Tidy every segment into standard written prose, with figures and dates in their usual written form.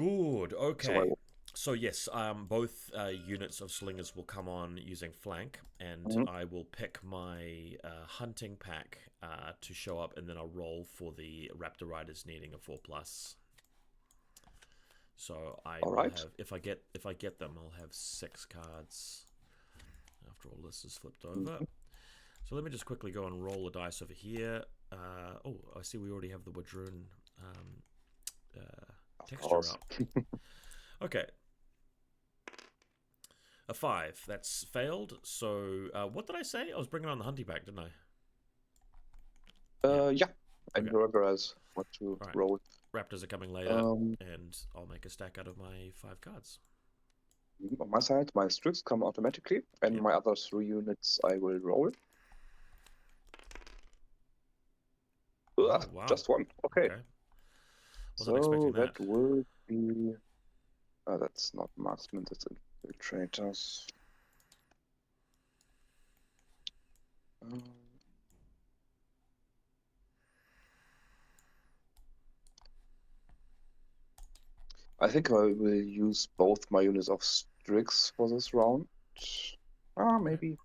Good. So I Okay. will. So yes, both units of slingers will come on using flank, and Mhm. I will pick my hunting pack to show up, and then I'll roll for the Raptor Riders needing a 4+. So I All will right. have, if I get them, I'll have 6 cards after all this is flipped over. Mhm. So let me just quickly go and roll the dice over here. Oh, I see we already have the Wadroon Of texture course. up. Okay, a 5. That's failed. So what did I say? I was bringing on the hunting pack, didn't I? Yeah. Yeah. And Okay. whoever else want to All right. roll. Raptors are coming later, Um, and I'll make a stack out of my 5 cards. on my side, my Stryx come automatically, and Yep. my other 3 units I will roll. Oh Ugh, wow. just one. Okay. Okay. Wasn't expecting So that that. will be. That's not marksman. That's infiltrators. Um, I think I will use both my units of Stryx for this round. Okay. Maybe.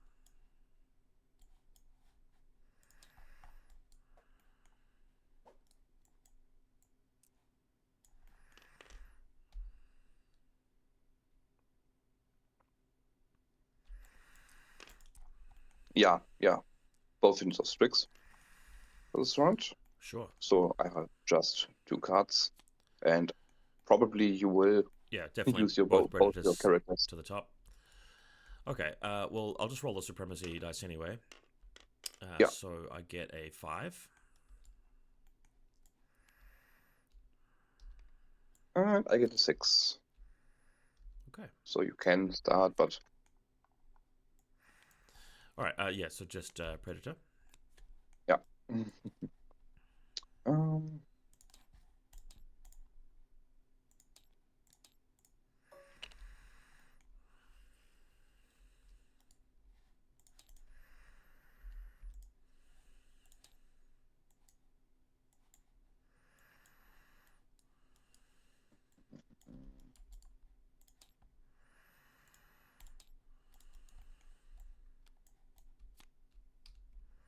Yeah, yeah. Both units of Stryx for this round. Sure. So I have just 2 cards, and probably you will Yeah, definitely use your both both your predators characters. to the top. Okay. Well, I'll just roll the supremacy dice anyway. Yeah, So I get a 5. and I get a 6. Okay. So you can start, but All right. Yeah. So just predator. yeah. Um,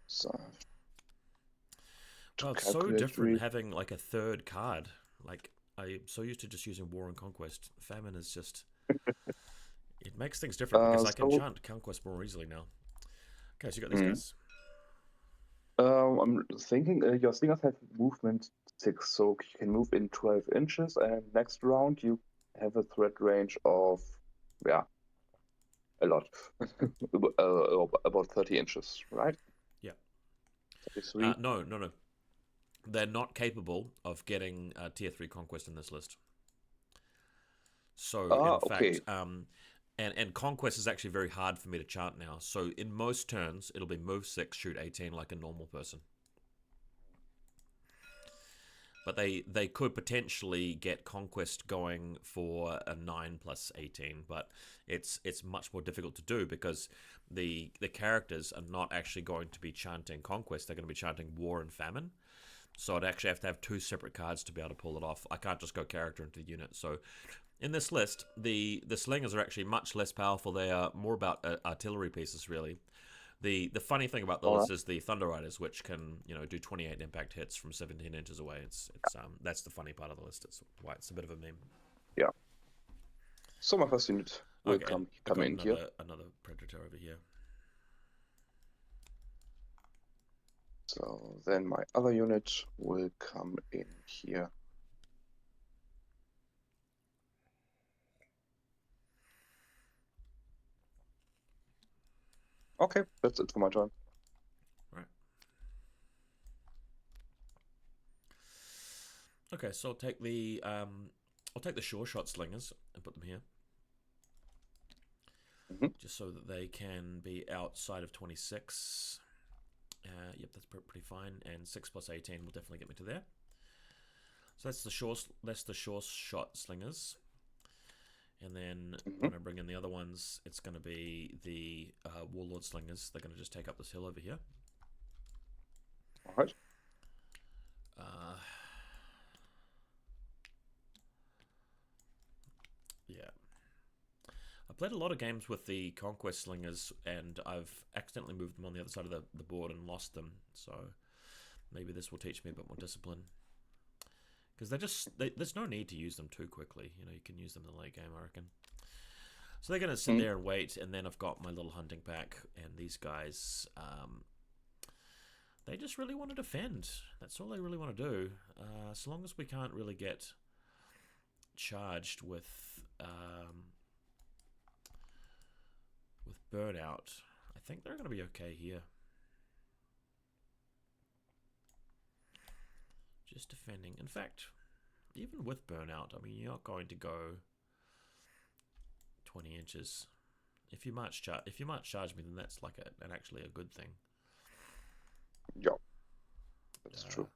so I have to Wow, it's so calculate different really. having like a third card. Like I'm so used to just using War and Conquest. Famine is just it makes things different because I can So chant Conquest more easily now. Okay, so you got these mm, guys. I'm thinking your slingers have movement 6, so you can move in 12 inches, and next round you have a threat range of, yeah, a lot. About 30 inches, right? Yeah. 33. No, no, no. They're not capable of getting tier 3 Conquest in this list. So in fact, Okay. and Conquest is actually very hard for me to chant now. So in most turns, it'll be move 6, shoot 18 like a normal person. But they could potentially get Conquest going for a 9+18, but it's much more difficult to do because the characters are not actually going to be chanting Conquest. They're going to be chanting War and Famine. So I'd actually have to have 2 separate cards to be able to pull it off. I can't just go character into the unit. So in this list, the Slingers are actually much less powerful. They are more about artillery pieces, really. The funny thing about the All right. list is the Thunder Riders, which can do 28 impact hits from 17 inches away. It's that's the funny part of the list. It's why it's a bit of a meme. Yeah. So my first unit will Okay, and I come got in here. another predator over here. So then my other unit will come in here. Okay, that's it for my turn. Right. Okay, so I'll take the sure shot slingers and put them here, Mhm. just so that they can be outside of 26. Yep, that's pretty fine. And 6+18 will definitely get me to there. So that's the sure shot slingers. And then Mhm. when I bring in the other ones, it's going to be the Warlord Slingers. They're going to just take up this hill over here. All right. Uh, played a lot of games with the Conquest Slingers, and I've accidentally moved them on the other side of the board and lost them. So maybe this will teach me a bit more discipline. Because there's no need to use them too quickly. You know, you can use them in the late game, I reckon. So they're going to sit there and wait, and then I've got my little hunting pack, and these guys, they just really want to defend. That's all they really want to do. So long as we can't really get charged with burnout, I think they're going to be okay here. Just defending. In fact, even with burnout, I mean, you're not going to go 20 inches. If you march charge me, then that's like actually a good thing. Yeah, that's true.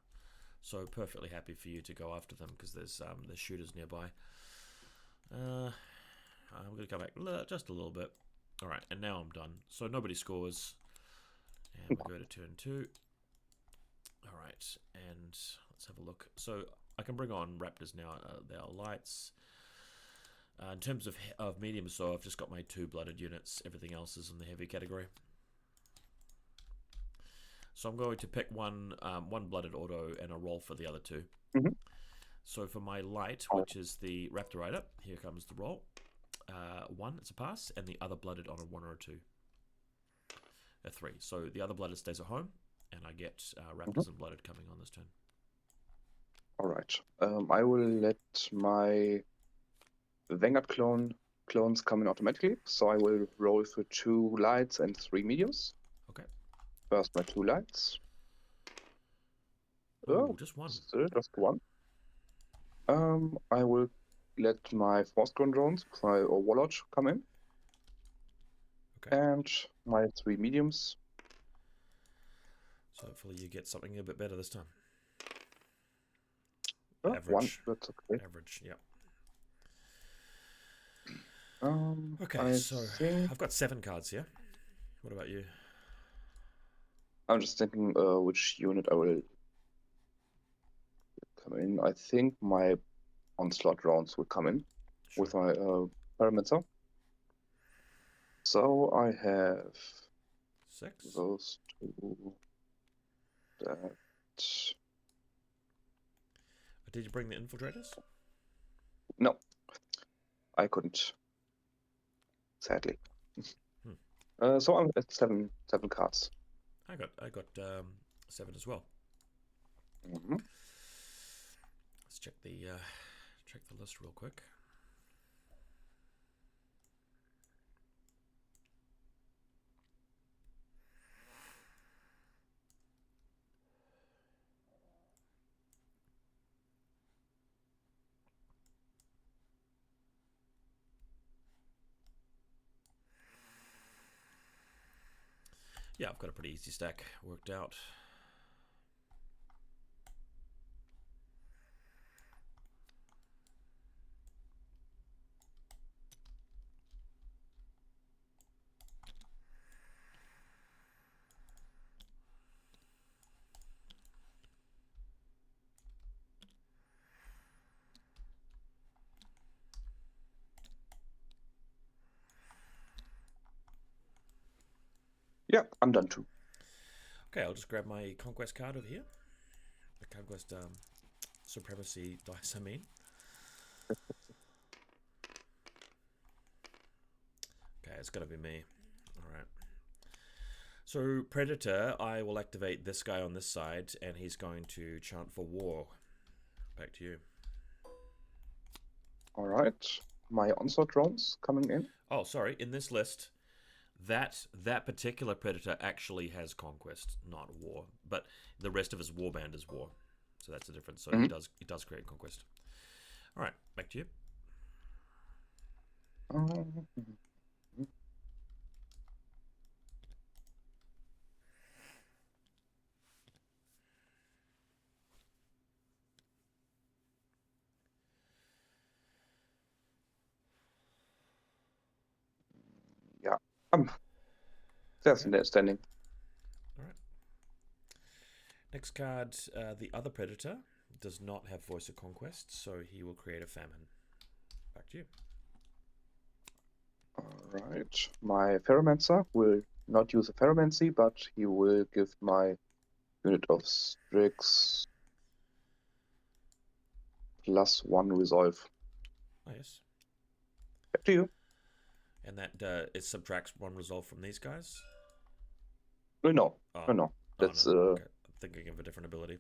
So perfectly happy for you to go after them because there's shooters nearby. I'm gonna come back just a little bit. All right, and now I'm done. So nobody scores, and we go to turn 2. All right, and let's have a look. So I can bring on Raptors now. They are lights. In terms of medium, so I've just got my 2 blooded units. Everything else is in the heavy category. So I'm going to pick one blooded auto and a roll for the other 2. So for my light, which is the Raptor Rider, here comes the roll. 1, it's a pass, and the other blooded on a 1 or a 2. A 3. So the other blooded stays at home, and I get Raptors and blooded coming on this turn. All right. I will let my Vanguard clones come in automatically, so I will roll for 2 lights and 3 mediums. Okay. First, my 2 lights. Oh, just 1. Still just 1. I will let my Force-grown drones, or Warlord, come in. Okay. And my 3 mediums. So hopefully you get something a bit better this time. Average. 1, that's okay. Average, yeah. Okay, so I've got 7 cards here. What about you? I'm just thinking which unit I will come in. I think my Onslaught rounds will come in with my Pheromancer. So I have 6. those 2. That. Did you bring the infiltrators? No, I couldn't. Sadly. So I'm at 7 cards. I got 7 as well. Let's check the list real quick. Yeah, I've got a pretty easy stack worked out. Yeah, I'm done too. Okay, I'll just grab my Conquest card over here. The Conquest Supremacy dice, I mean. Okay, it's gotta be me. Alright. So, Predator, I will activate this guy on this side, and he's going to chant for war. Back to you. Alright. My Onslaught drones coming in. Oh, sorry, in this list, that particular Predator actually has Conquest, not War. But the rest of his warband is War. So that's the difference. So he does create Conquest. Alright, back to you. Yeah. There's an standing. Alright. Next card, the other Predator does not have Voice of Conquest, so he will create a Famine. Back to you. Alright. My Pheromancer will not use a Pheromancy, but he will give my unit of Stryx +1 resolve. Oh, yes. Back to you. And that it subtracts 1 resolve from these guys? No. Oh. No. That's no. Okay. I'm thinking of a different ability.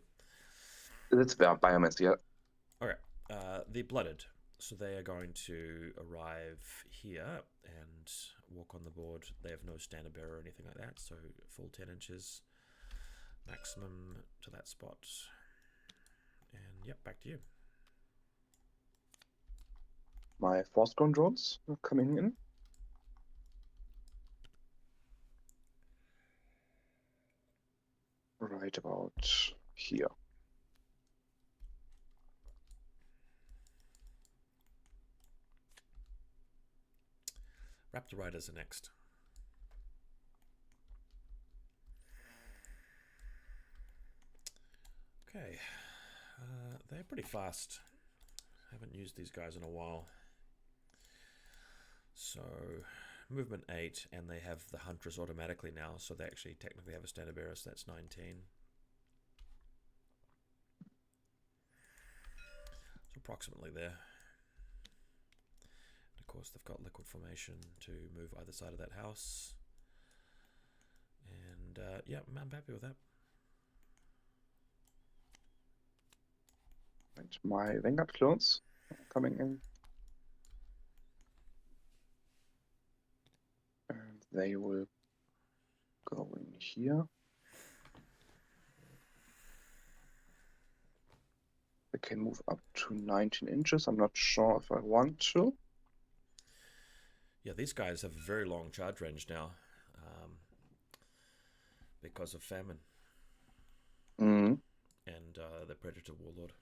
That's Biomancer, yeah. Okay. The Blooded. So they are going to arrive here and walk on the board. They have no standard bearer or anything like that, so full 10 inches maximum to that spot. And yep, back to you. My Force Grown drones are coming in. Right about here. Raptor Riders are next. Okay. They're pretty fast. Haven't used these guys in a while. So, movement 8, and they have the Huntress automatically now, so they actually technically have a standard bearer, so that's 19. So approximately there. And of course, they've got liquid formation to move either side of that house. And yeah, I'm happy with that. Right, my Vanguard clones are coming in. And they will go in here. They can move up to 19 inches. I'm not sure if I want to. Yeah, these guys have a very long charge range now because of Famine Mm. and the Predator Warlord.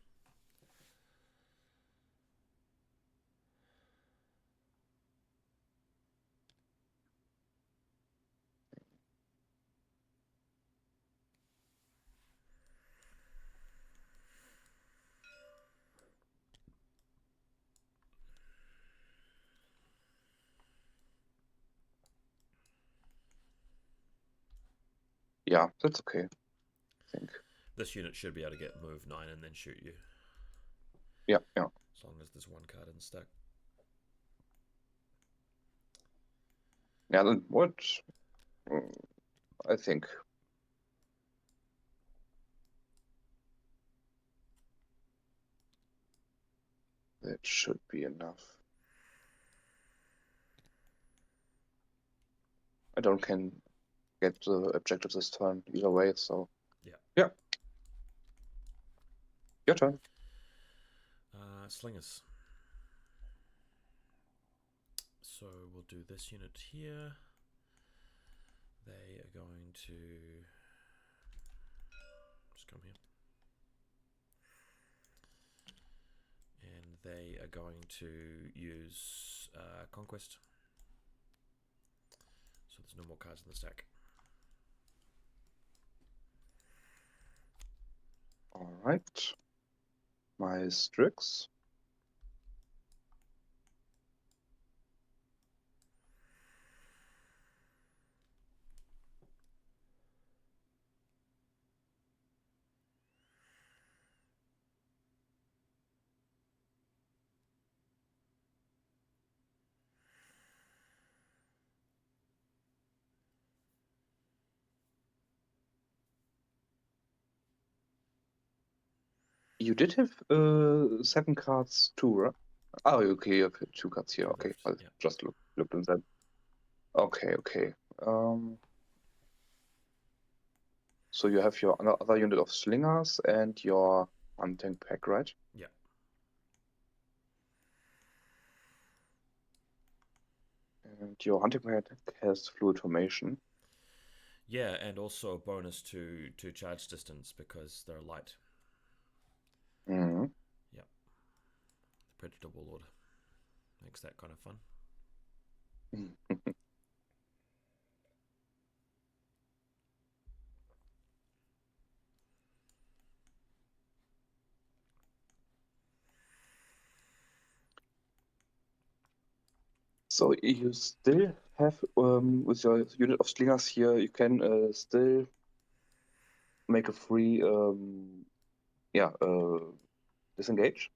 Yeah, that's okay, I think. This unit should be able to get move 9 and then shoot you. Yeah. As long as there's 1 card in stack. Yeah, then what? I think. That should be enough. I don't can get the objectives this turn either way, so. Yeah. Your turn. Slingers. So we'll do this unit here. They are going to just come here. And they are going to use Conquest. So there's no more cards in the stack. Alright. My Stryx. You did have 7 cards too, right? Oh, okay, you have 2 cards here. Okay, I just looked in that. Okay. So you have your other unit of Slingers and your hunting pack, right? Yeah. And your hunting pack has fluid formation. Yeah, and also a bonus to charge distance because they're light. Mm-hmm. Yep. The Predator Warlord makes that kind of fun. So you still have, with your unit of slingers here, you can still make a free, yeah, disengage.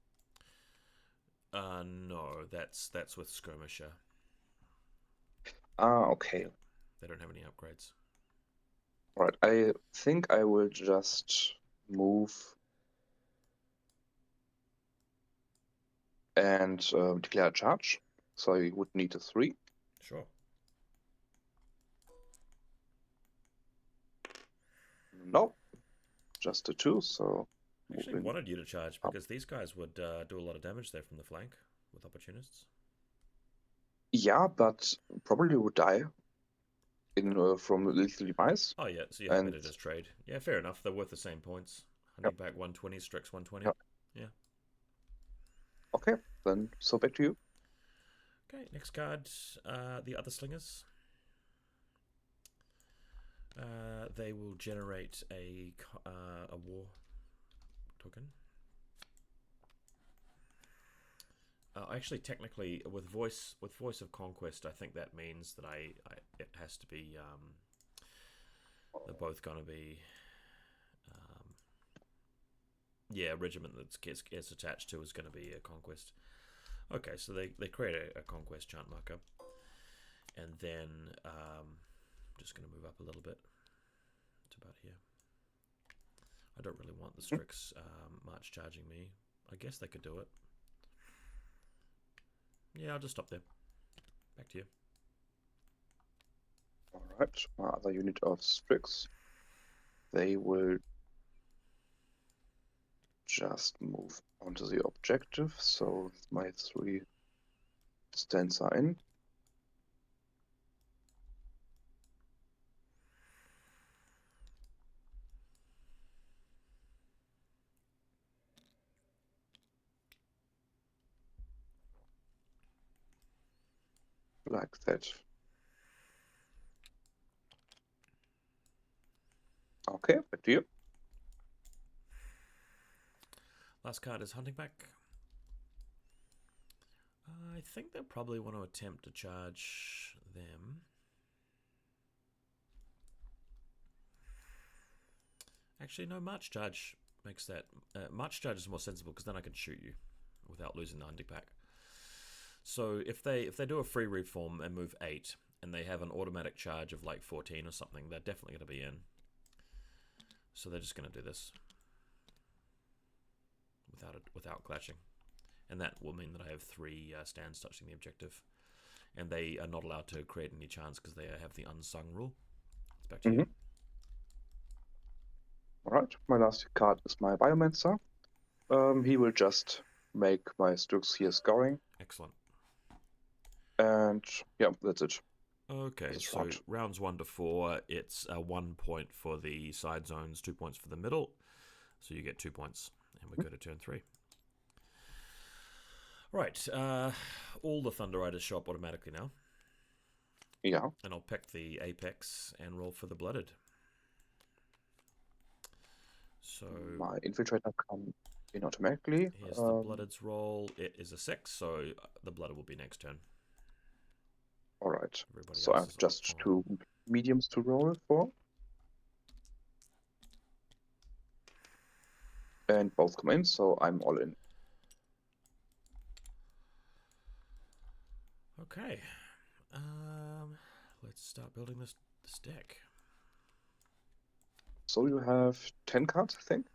No, that's with skirmisher. Ah, okay. Yeah, they don't have any upgrades. All right. I think I will just move and declare a charge. So I would need a 3. Sure. No, just a 2. So I move actually in wanted you to charge up. because these guys would do a lot of damage there from the flank with opportunists. Yeah, but probably would die in from lethal device. Oh yeah, so you're happy And to just trade. Yeah, fair enough. They're worth the same points. yeah, Hunting back 120, Stryx 120. yeah. Yeah. Okay, then so back to you. Okay, next card, the other slingers. They will generate a war token. Actually, technically, with voice of conquest, I think that means that it has to be. They're both going to be. Um, yeah, a regiment that gets attached to is going to be a conquest. Okay, so they create a conquest chant marker, and then just going to move up a little bit. It's about here. I don't really want the Stryx march charging me. I guess they could do it. Yeah, I'll just stop there. Back to you. All right, my other unit of Stryx. They will just move onto the objective. So my 3 stands are in. Like that. Okay, back to you. Last card is Hunting Back. I think they'll probably want to attempt to charge them. Actually, no, March Charge makes that... March Charge is more sensible because then I can shoot you without losing the Hunting Pack. So if they do a free reform and move 8, and they have an automatic charge of like 14 or something, they're definitely going to be in. So they're just going to do this without clashing. And that will mean that I have 3 stands touching the objective. And they are not allowed to create any chance because they have the unsung rule. It's back to you. All right, my last card is my Biomancer. He will just make my Stryx here scoring. Excellent. And yeah, that's it. Okay, so rounds 1 to 4, it's 1 point for the side zones, 2 points for the middle. So you get 2 points, and we go to turn 3. Right, all the Thunder Riders show up automatically now. Yeah. And I'll pick the Apex and roll for the Blooded. So my Infiltrator come in automatically. Here's the Blooded's roll. It is a 6, so the Blooded will be next turn. All right. Everybody So I else have just 2 mediums to roll for. And both come in, so I'm all in. Okay. Let's start building this deck. So you have 10 cards, I think?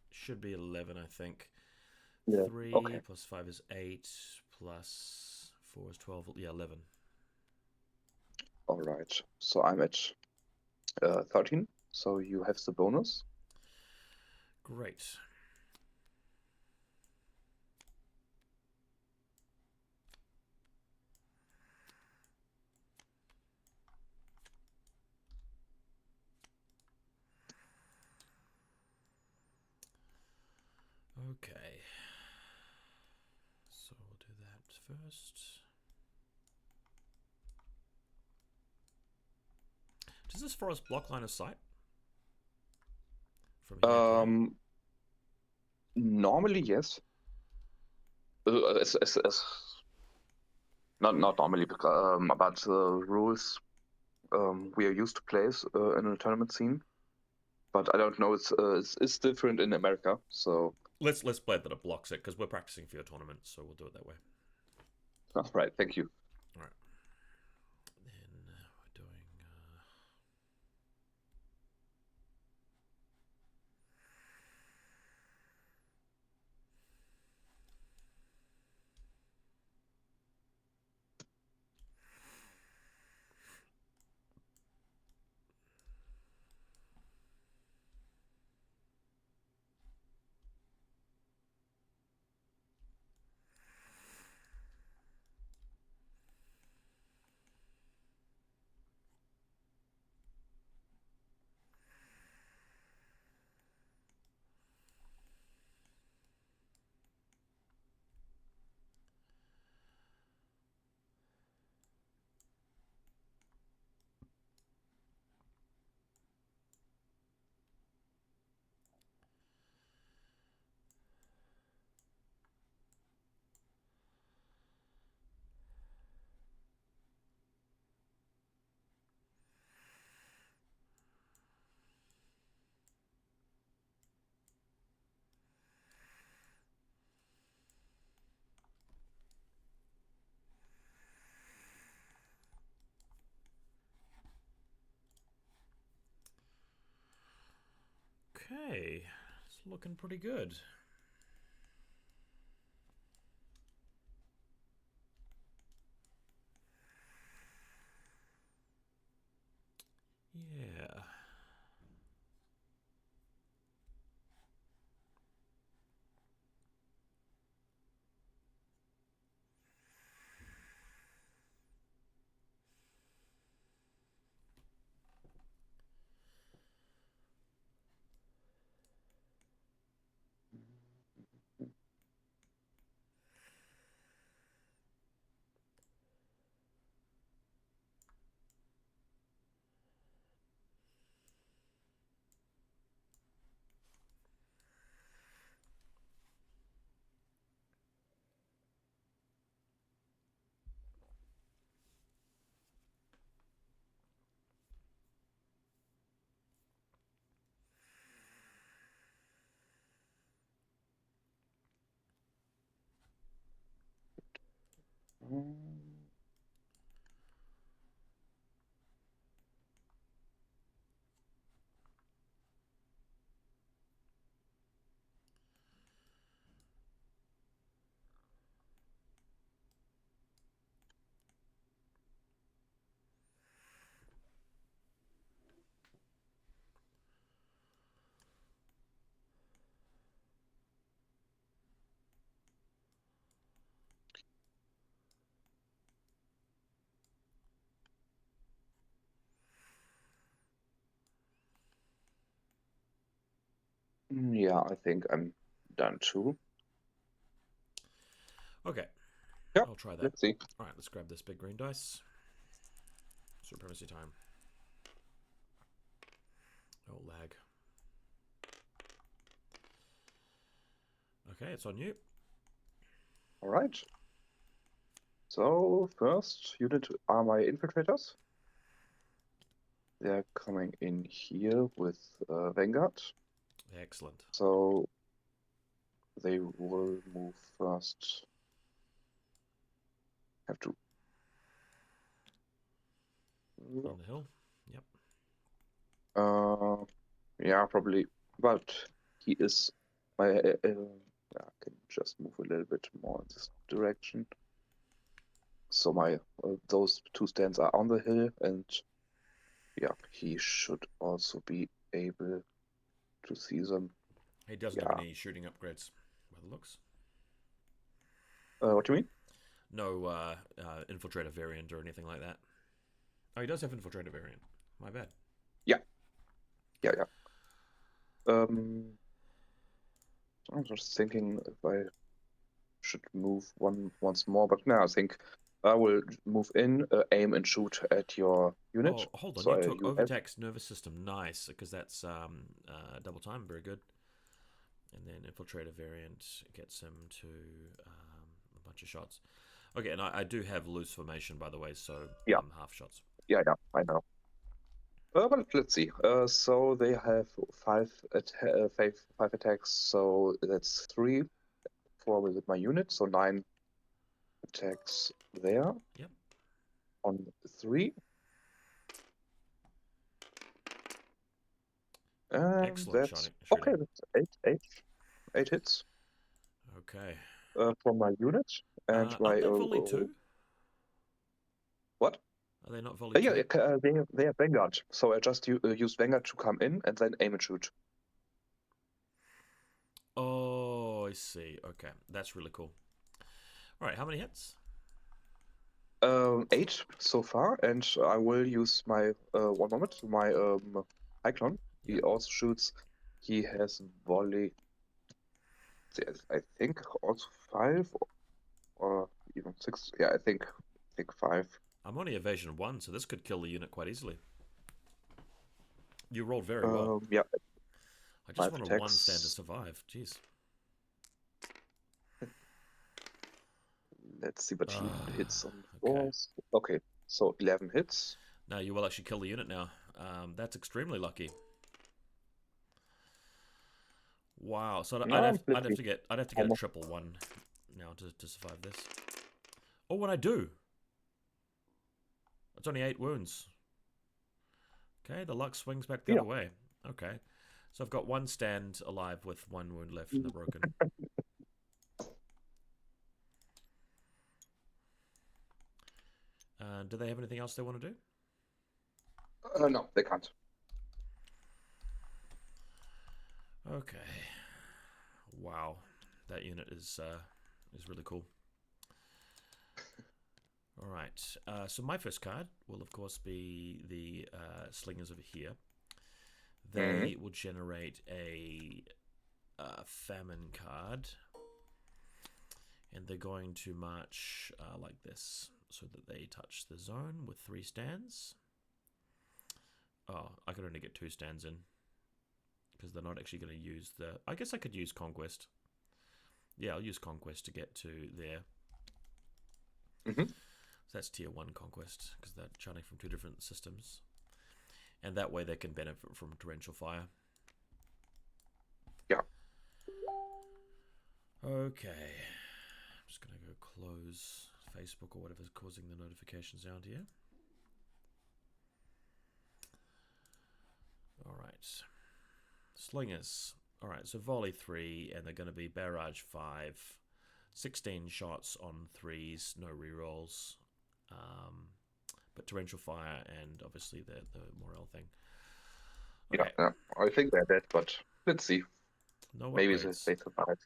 Should be 11, I think. Yeah. 3 okay. plus 5 is 8, plus 4 is 12. Yeah, 11. All right. So I'm at 13. So you have the bonus. Great. Okay. So we'll do that first. Does this forest block line of sight? From here Normally, yes. As Not normally, but rules we are used to plays in a tournament scene. But I don't know. It's different in America. So Let's play that it blocks it because we're practicing for your tournament, so we'll do it that way. all right, thank you. All right. Then we're doing. Okay, it's looking pretty good. Yeah. Yeah, I think I'm done too. Okay. Yeah, I'll try that. let's see. All right, let's grab this big green dice. Supremacy time. Oh, lag. Okay, it's on you. All right. So first unit are my infiltrators. They're coming in here with Vanguard. Excellent. So they will move first. Have to. On the hill. Yep. Yeah, probably. But he is. I can just move a little bit more in this direction. So my those two stands are on the hill, and yeah, he should also be able to see them. He doesn't have Yeah. any shooting upgrades by the looks. What do you mean? No infiltrator variant or anything like that. Oh, he does have infiltrator variant. My bad. Yeah. Yeah. I was just thinking if I should move once more, but no, I think I will move in, aim and shoot at your unit. Oh, hold on. So You took you have. overtaxed nervous system. Nice, because that's double time. Very good. And then infiltrator variant gets him to a bunch of shots. Okay, and I do have loose formation, by the way, so Yeah. half shots. Yeah, I know. But let's see. So they have five attacks. So that's 3 with my unit. So 9 attacks there. Yep. On 3. And Excellent that's shooting. okay. That's 8 hits Okay. from my unit and my Aren't they volley 2? what? Are they not volley 2? Yeah, they have Vanguard. So I just use Vanguard to come in and then aim and shoot. Oh, I see. Okay, that's really cool. All right, how many hits? 8 so far, and I will use my one moment. My Cyclone. He Yep. also shoots. He has volley. I think also 5 or even 6. Yeah, I think 5. I'm only evasion 1, so this could kill the unit quite easily. You rolled very well. Yeah, I just 5 want a attacks. 1 stand to survive. Jeez. Let's see, but he hits on okay. 4s. Okay, so 11 hits. No, you will actually kill the unit now. That's extremely lucky. Wow. So I'd have to get a triple 1 now to survive this. Oh, what I do? It's only 8 wounds. Okay, the luck swings back the other way. Okay. So I've got 1 stand alive with 1 wound left from the broken. Do they have anything else they want to do? No, they can't. Okay. Wow, that unit is really cool. All right. So my first card will of course be the Slingers over here. They will generate a Famine card, and they're going to march like this, so that they touch the zone with 3 stands. Oh, I could only get 2 stands in, because they're not actually going to use the... I guess I could use Conquest. Yeah, I'll use Conquest to get to there. So that's tier 1 Conquest, because they're charting from 2 different systems. And that way they can benefit from torrential fire. Yeah. Okay. I'm just going to go close Facebook or whatever's causing the notification sound here. Alright. Slingers. Alright, so volley 3, and they're going to be barrage 5. 16 shots on 3s, no rerolls. But torrential fire and obviously the morale thing. Okay. Yeah, I think they're dead, but let's see. No Maybe upgrades. they survive.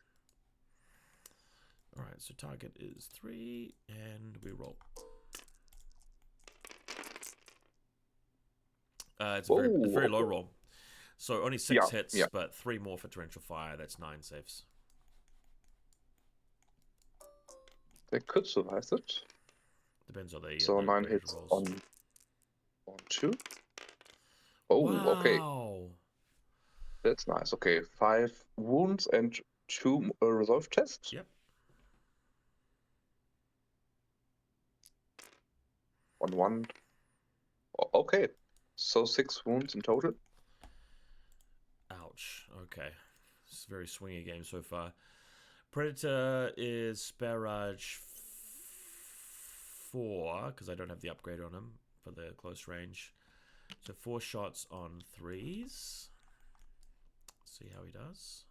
Alright, so target is 3, and we roll. It's a very low roll. So only 6 hits, but 3 more for torrential fire. That's 9 saves. They could survive it. Depends on the so the 9 hits rolls. on 2. Oh, wow. Okay. That's nice. Okay, 5 wounds and 2 resolve tests. Yep. On 1. Okay, so 6 wounds in total. Ouch. Okay. It's a very swingy game so far. Predator is barrage 4, because I don't have the upgrade on him for the close range. So 4 shots on 3s. See how he does.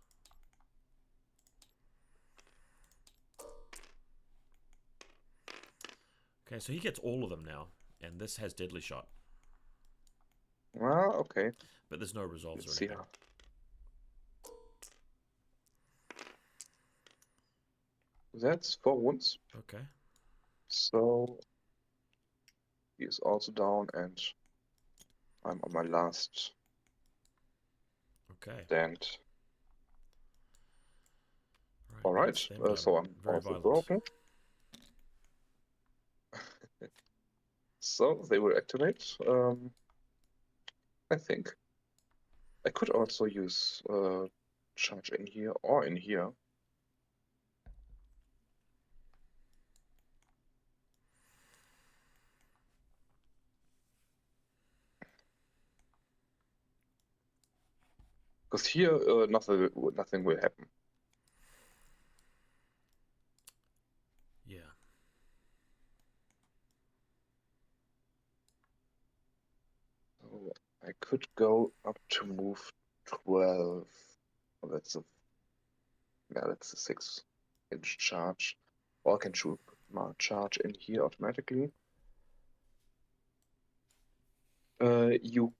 Okay, so he gets all of them now, and this has deadly shot. Well, okay. But there's no resolves Let's or see anything. That's 4 wounds. Okay. So he is also down, and I'm on my last stand. All right. So I'm very also violent. broken. So they will activate. I think I could also use charge in here or in here. Because here nothing will happen. Yeah. So I could go up to move 12. Oh, that's a 6-inch charge. Or I can shoot my charge in here automatically. You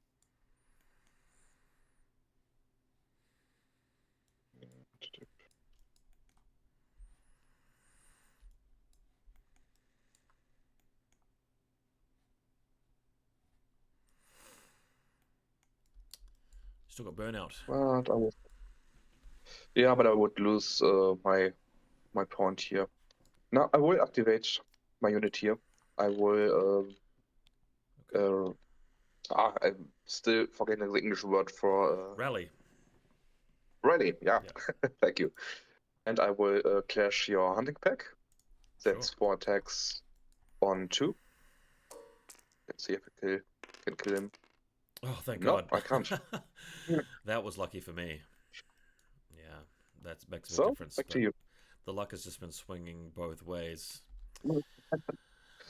Still got burnout. but I would, yeah, but I would lose my point here. Now I will activate my unit here. I will I'm still forgetting the English word for Rally. ready. Yeah, Yeah. thank you. And I will clash your hunting pack. That's Sure. 4 attacks on 2. Let's see if I can kill him. Oh, thank No, God. I can't. That was lucky for me. Yeah, that makes a big So, difference. back to But you. the luck has just been swinging both ways.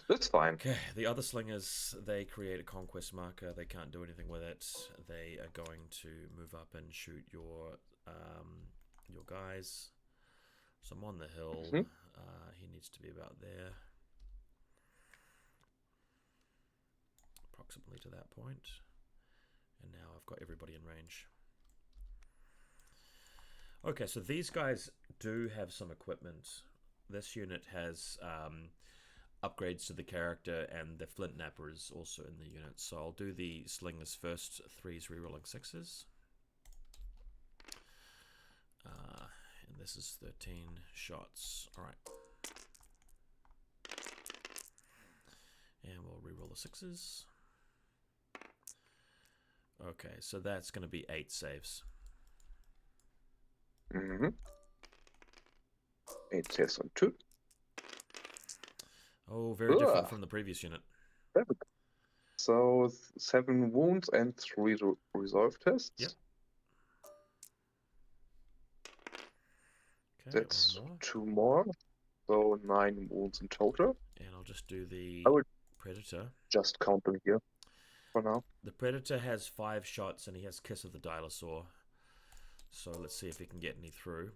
That's fine. Okay, the other slingers, they create a conquest marker. They can't do anything with it. They are going to move up and shoot your guys. So I'm on the hill. Mhm. He needs to be about there. Approximately to that point. And now I've got everybody in range. Okay, so these guys do have some equipment. This unit has upgrades to the character, and the Flint Knapper is also in the unit. So I'll do the Slingers first. 3s rerolling 6s. And this is 13 shots. Alright. And we'll reroll the 6s. Okay, so that's going to be 8 saves. 8 saves on 2. Oh, very different from the previous unit. So 7 wounds and 3 resolve tests. Yep. Okay, That's one more. 2 more. So 9 wounds in total. And I'll just do the I will Predator. just count them here for now. The Predator has 5 shots and he has Kiss of the Dilosaur. So let's see if he can get any through.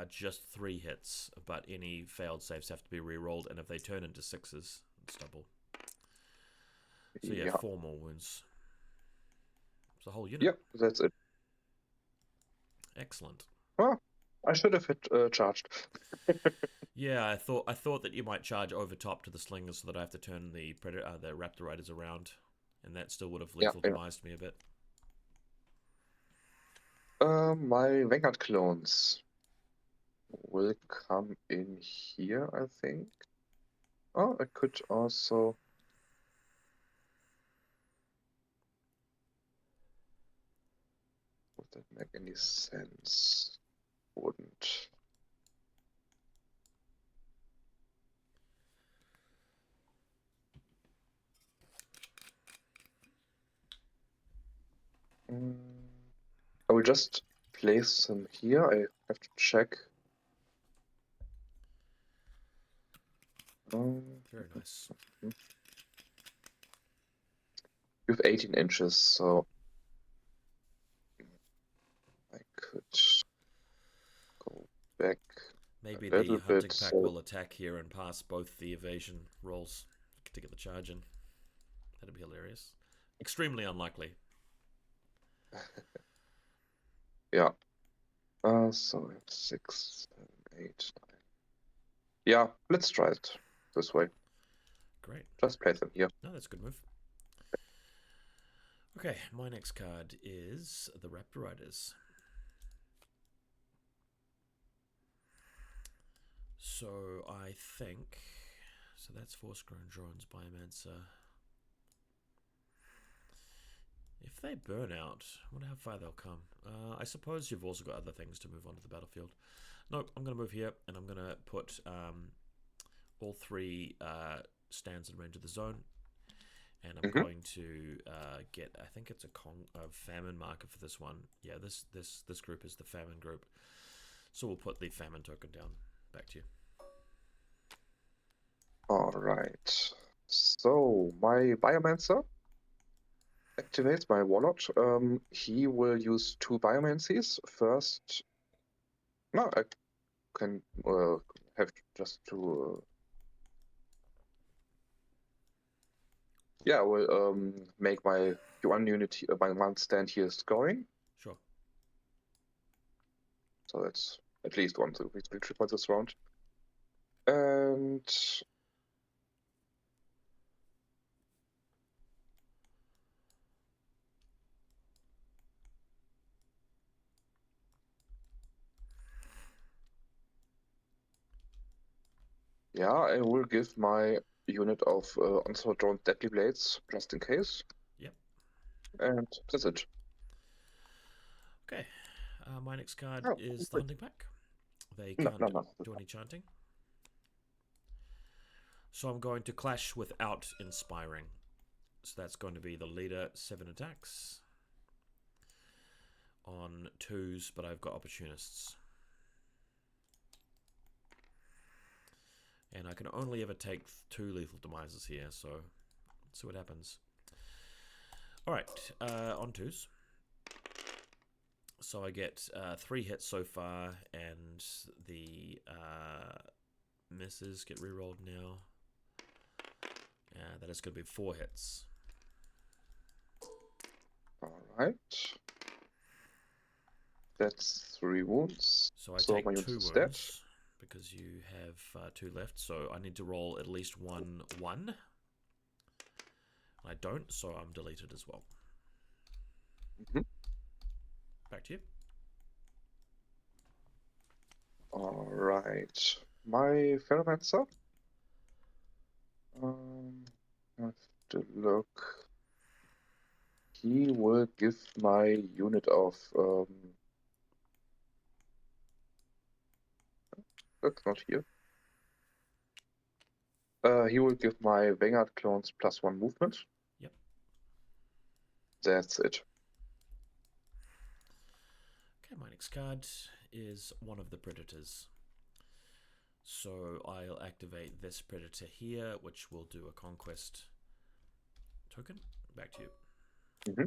Just 3 hits, but any failed saves have to be re-rolled, and if they turn into 6s, it's double. So yeah, 4 more wounds. It's a whole unit. Yep, that's it. Excellent. Well, I should have hit charged. Yeah, I thought that you might charge over top to the Slingers so that I have to turn the Raptor Riders around, and that still would have legitimized me a bit. My Vanguard clones will come in here, I think. Oh, I could also... Would that make any sense? Wouldn't. I will just place them here. I have to check. Very nice. You have 18 inches, so I could go back. Maybe a the little hunting bit, pack will attack here and pass both the evasion rolls to get the charge in. That'd be hilarious. Extremely unlikely. Yeah. So 6, 7, 8, 9. Yeah, let's try it this way. Great. Just place them here. No, that's a good move. Okay, my next card is the Raptor Riders. So I think... So that's Force-Grown Drones, Biomancer. If they burn out, I wonder how far they'll come. I suppose you've also got other things to move onto the battlefield. Nope, I'm going to move here, and I'm going to put all 3 stands in range of the zone. And I'm Mm-hmm. going to get, I think it's a famine marker for this one. Yeah, this group is the famine group. So we'll put the famine token down. Back to you. All right. So my Biomancer activates my Warlord. He will use 2 Biomancies. First, no, I can have just to. Yeah, I will make my one unit, my one stand here scoring. Sure. So that's at least 1 victory points this round. And yeah, I will give my unit of Onslaught Drone Deadly Blades just in case. Yep. And that's it. Okay. My next card Oh, is the great. Hunting Pack. They No, can't no, no. do any chanting. So I'm going to clash without inspiring. So that's going to be the leader, 7 attacks. On 2s, but I've got opportunists. And I can only ever take 2 lethal demises here, so let's see what happens. Alright, on 2s. So I get 3 hits so far, and the misses get rerolled now. That is going to be 4 hits. Alright. That's 3 wounds. So I take 2 is wounds, because you have 2 left, so I need to roll at least 1 1. I don't, so I'm deleted as well. Mm-hmm. Back to you. Alright. My Pheromancer. I have to look. He will give my unit of that's not here. He will give my Vanguard clones +1 movement. Yep. That's it. Okay, my next card is one of the predators. So I'll activate this predator here, which will do a conquest token. Back to you. Mm-hmm.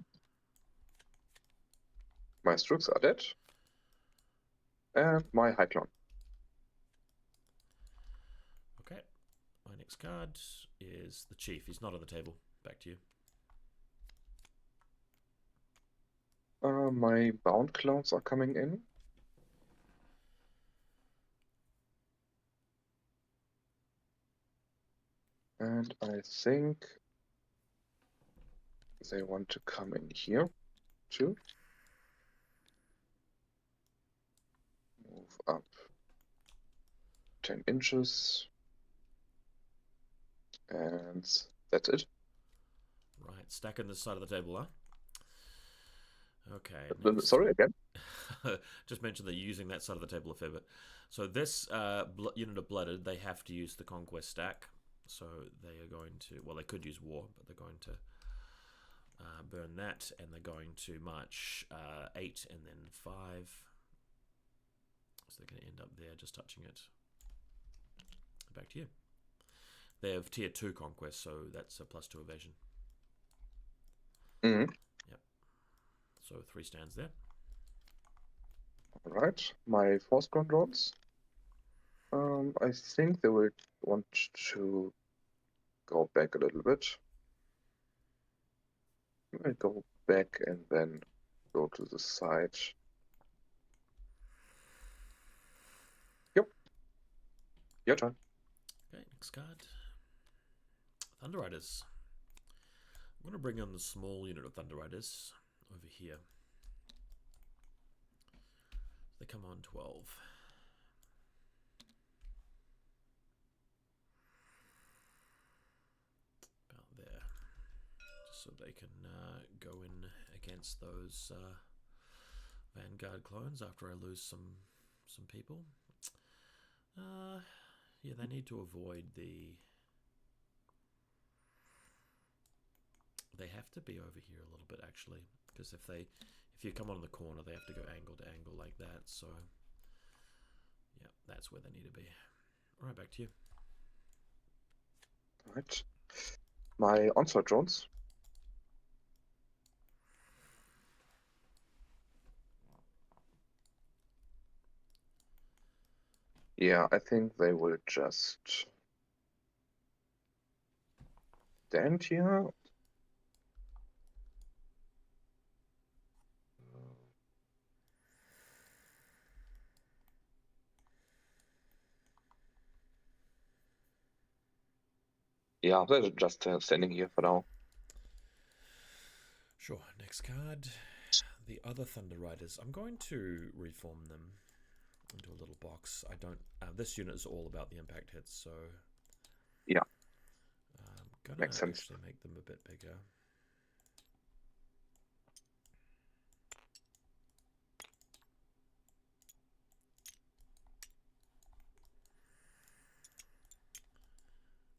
My Stryx are dead. And my High Clone. Okay, my next card is the Chief. He's not on the table. Back to you. My Bound clones are coming in. And I think they want to come in here too. Move up 10 inches. And that's it. Right, stacking this side of the table, huh? Okay. Sorry, again? Just mentioned that you're using that side of the table a fair bit. So this unit of Blooded, they have to use the Conquest stack. So they are going to, well, they could use War, but they're going to burn that, and they're going to march 8 and then 5. So they're going to end up there, just touching it. Back to you. They have tier 2 Conquest, so that's a +2 evasion. Mm-hmm. Yep. So 3 stands there. Alright, my Force Ground drones. I think they will want to go back a little bit. I go back and then go to the side. Yep. Your turn. Okay, next card. Thunder Riders. I'm going to bring in the small unit of Thunder Riders over here. They come on 12. About there. Just so they can go in against those Vanguard clones after I lose some people. Yeah, they need to avoid the have to be over here a little bit actually, because if you come on the corner, they have to go angle to angle like that. So yeah, that's where they need to be. All right, back to you. Right. My Onslaught drones. Yeah, I think they will just stand here. Yeah, they're just standing here for now. Sure. Next card, the other Thunder Riders. I'm going to reform them into a little box. I don't. This unit is all about the impact hits, so Yeah, I'm gonna makes sense. actually make them a bit bigger.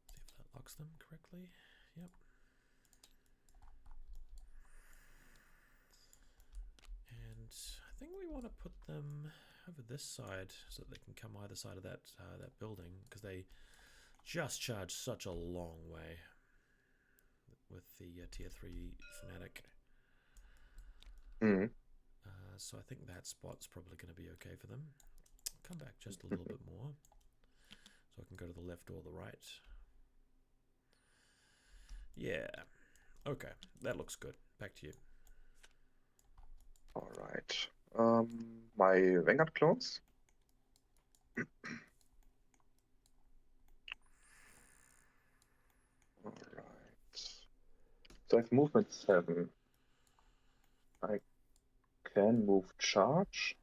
See if that locks them correctly. Yep. And I think we want to put them over this side so that they can come either side of that that building, because they just charge such a long way with the tier 3 fanatic. Mm. So I think that spot's probably going to be okay for them. Come back just a little bit more, so I can go to the left or the right. Yeah. Okay, that looks good. Back to you. All right. My Vanguard clones. All right. So I have movement 7. I can move charge.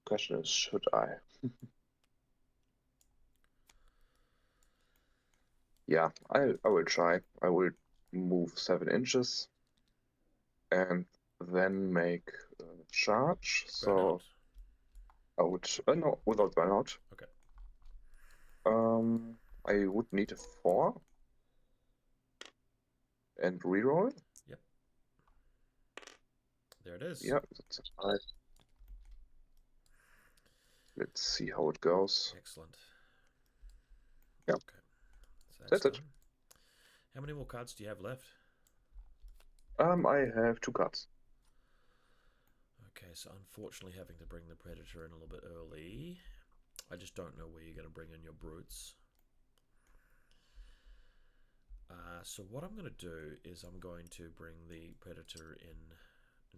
Question is, should I? Yeah, I will try. I will move 7 inches and then make a charge. So Burnout. I would no, without burnout. Okay. I would need a 4 and reroll. Yep. There it is. Yeah, that's right. Let's see how it goes. Excellent. Yeah. Okay. So That's it. done. How many more cards do you have left? I have 2 cards. Okay, so unfortunately having to bring the Predator in a little bit early. I just don't know where you're going to bring in your brutes. So what I'm going to do is I'm going to bring the Predator in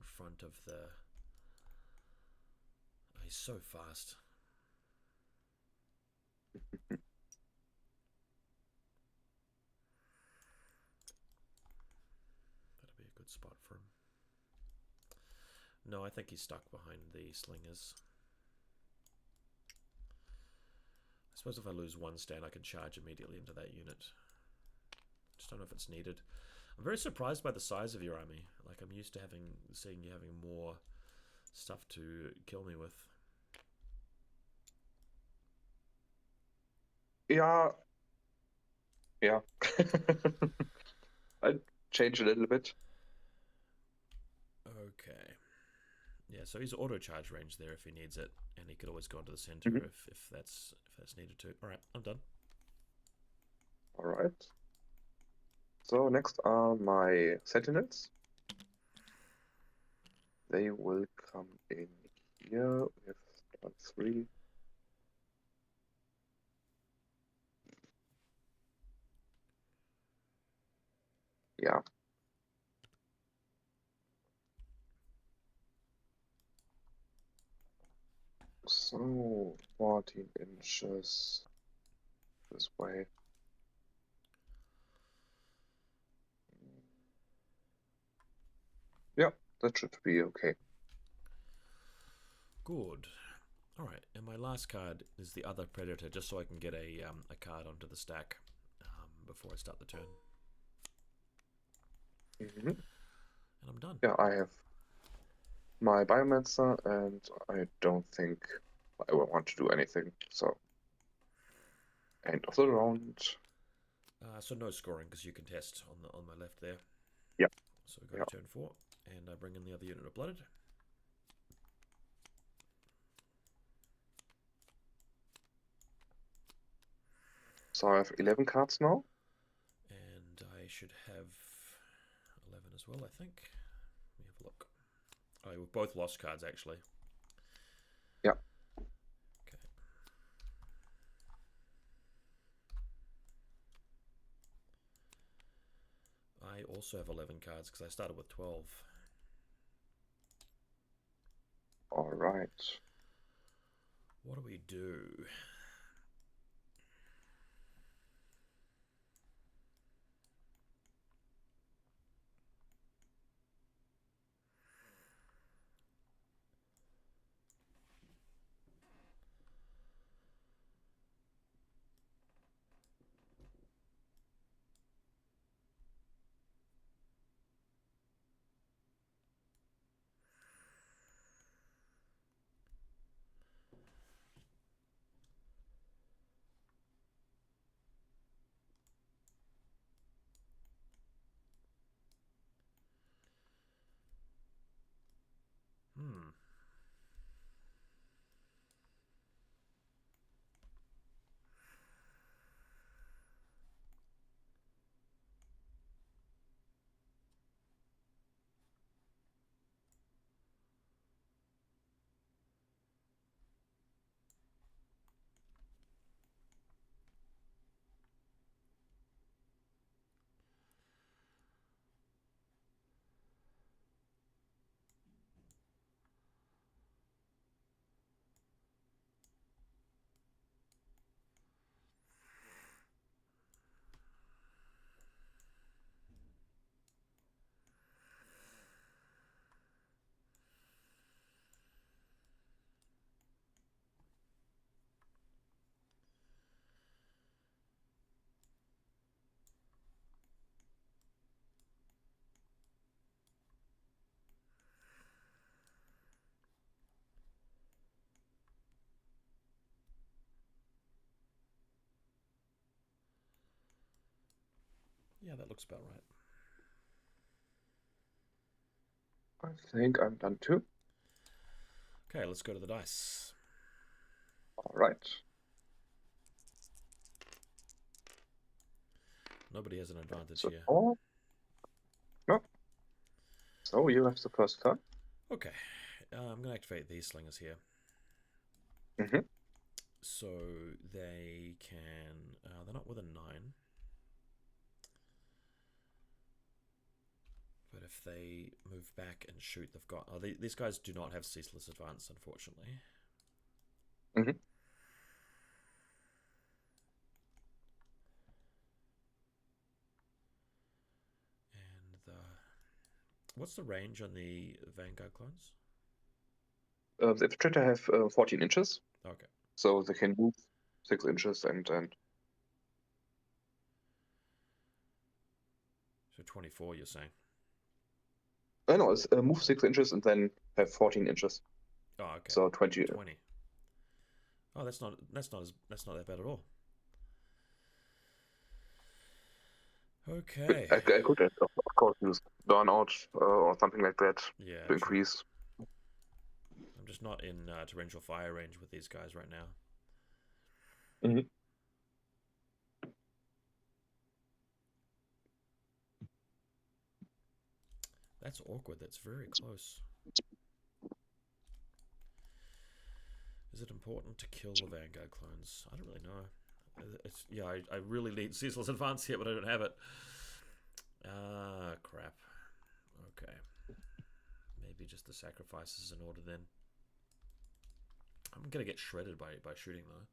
front of the... Oh, he's so fast. That'll be a good spot for him. No, I think he's stuck behind the Slingers. I suppose if I lose one stand, I can charge immediately into that unit. Just don't know if it's needed. I'm very surprised by the size of your army. Like, I'm used to seeing you having more stuff to kill me with. Yeah. Yeah. I changed a little bit. Okay. Yeah, so he's auto charge range there if he needs it, and he could always go into the center if that's needed to. All right, I'm done. All right. So next are my Sentinels. They will come in here with 3. Yeah. So 14 inches this way. Yeah, that should be okay. Good. All right, and my last card is the other Predator, just so I can get a card onto the stack before I start the turn. And I'm done. Yeah, I have my Biomancer, and I don't think I will want to do anything. So, end of the round. So no scoring because you can test on my left there. Yeah. So we go Yeah. to turn 4, and I bring in the other unit of blooded. So I have 11 cards now. And I should have 11 as well, I think. Let me have a look. Oh, we've both lost cards, actually. Yeah. Okay. I also have 11 cards because I started with 12. All right. What do we do? Hmm. Yeah, that looks about right. I think I'm done too. Okay, let's go to the dice. All right. Nobody has an advantage So, here. oh, no. So you have the first turn. Okay, I'm going to activate these slingers here. Mm-hmm. So they can... they're not within 9. But if they move back and shoot, they've got... Oh, these guys do not have Ceaseless Advance, unfortunately. Mm-hmm. And the... What's the range on the Vanguard clones? The Director have 14 inches. Okay. So they can move 6 inches and So 24, you're saying? no, it's move 6 inches and then have 14 inches. Oh, okay. So 20. 20. Oh, that's not that bad at all. Okay. I could, of course, use burnout or something like that Yeah, to true. increase. I'm just not in torrential fire range with these guys right now. Mm-hmm. That's awkward. That's very close. Is it important to kill the Vanguard clones? I don't really know. I really need Ceaseless Advance here, but I don't have it. Ah, crap. Okay. Maybe just the sacrifices in order then. I'm gonna get shredded by shooting though.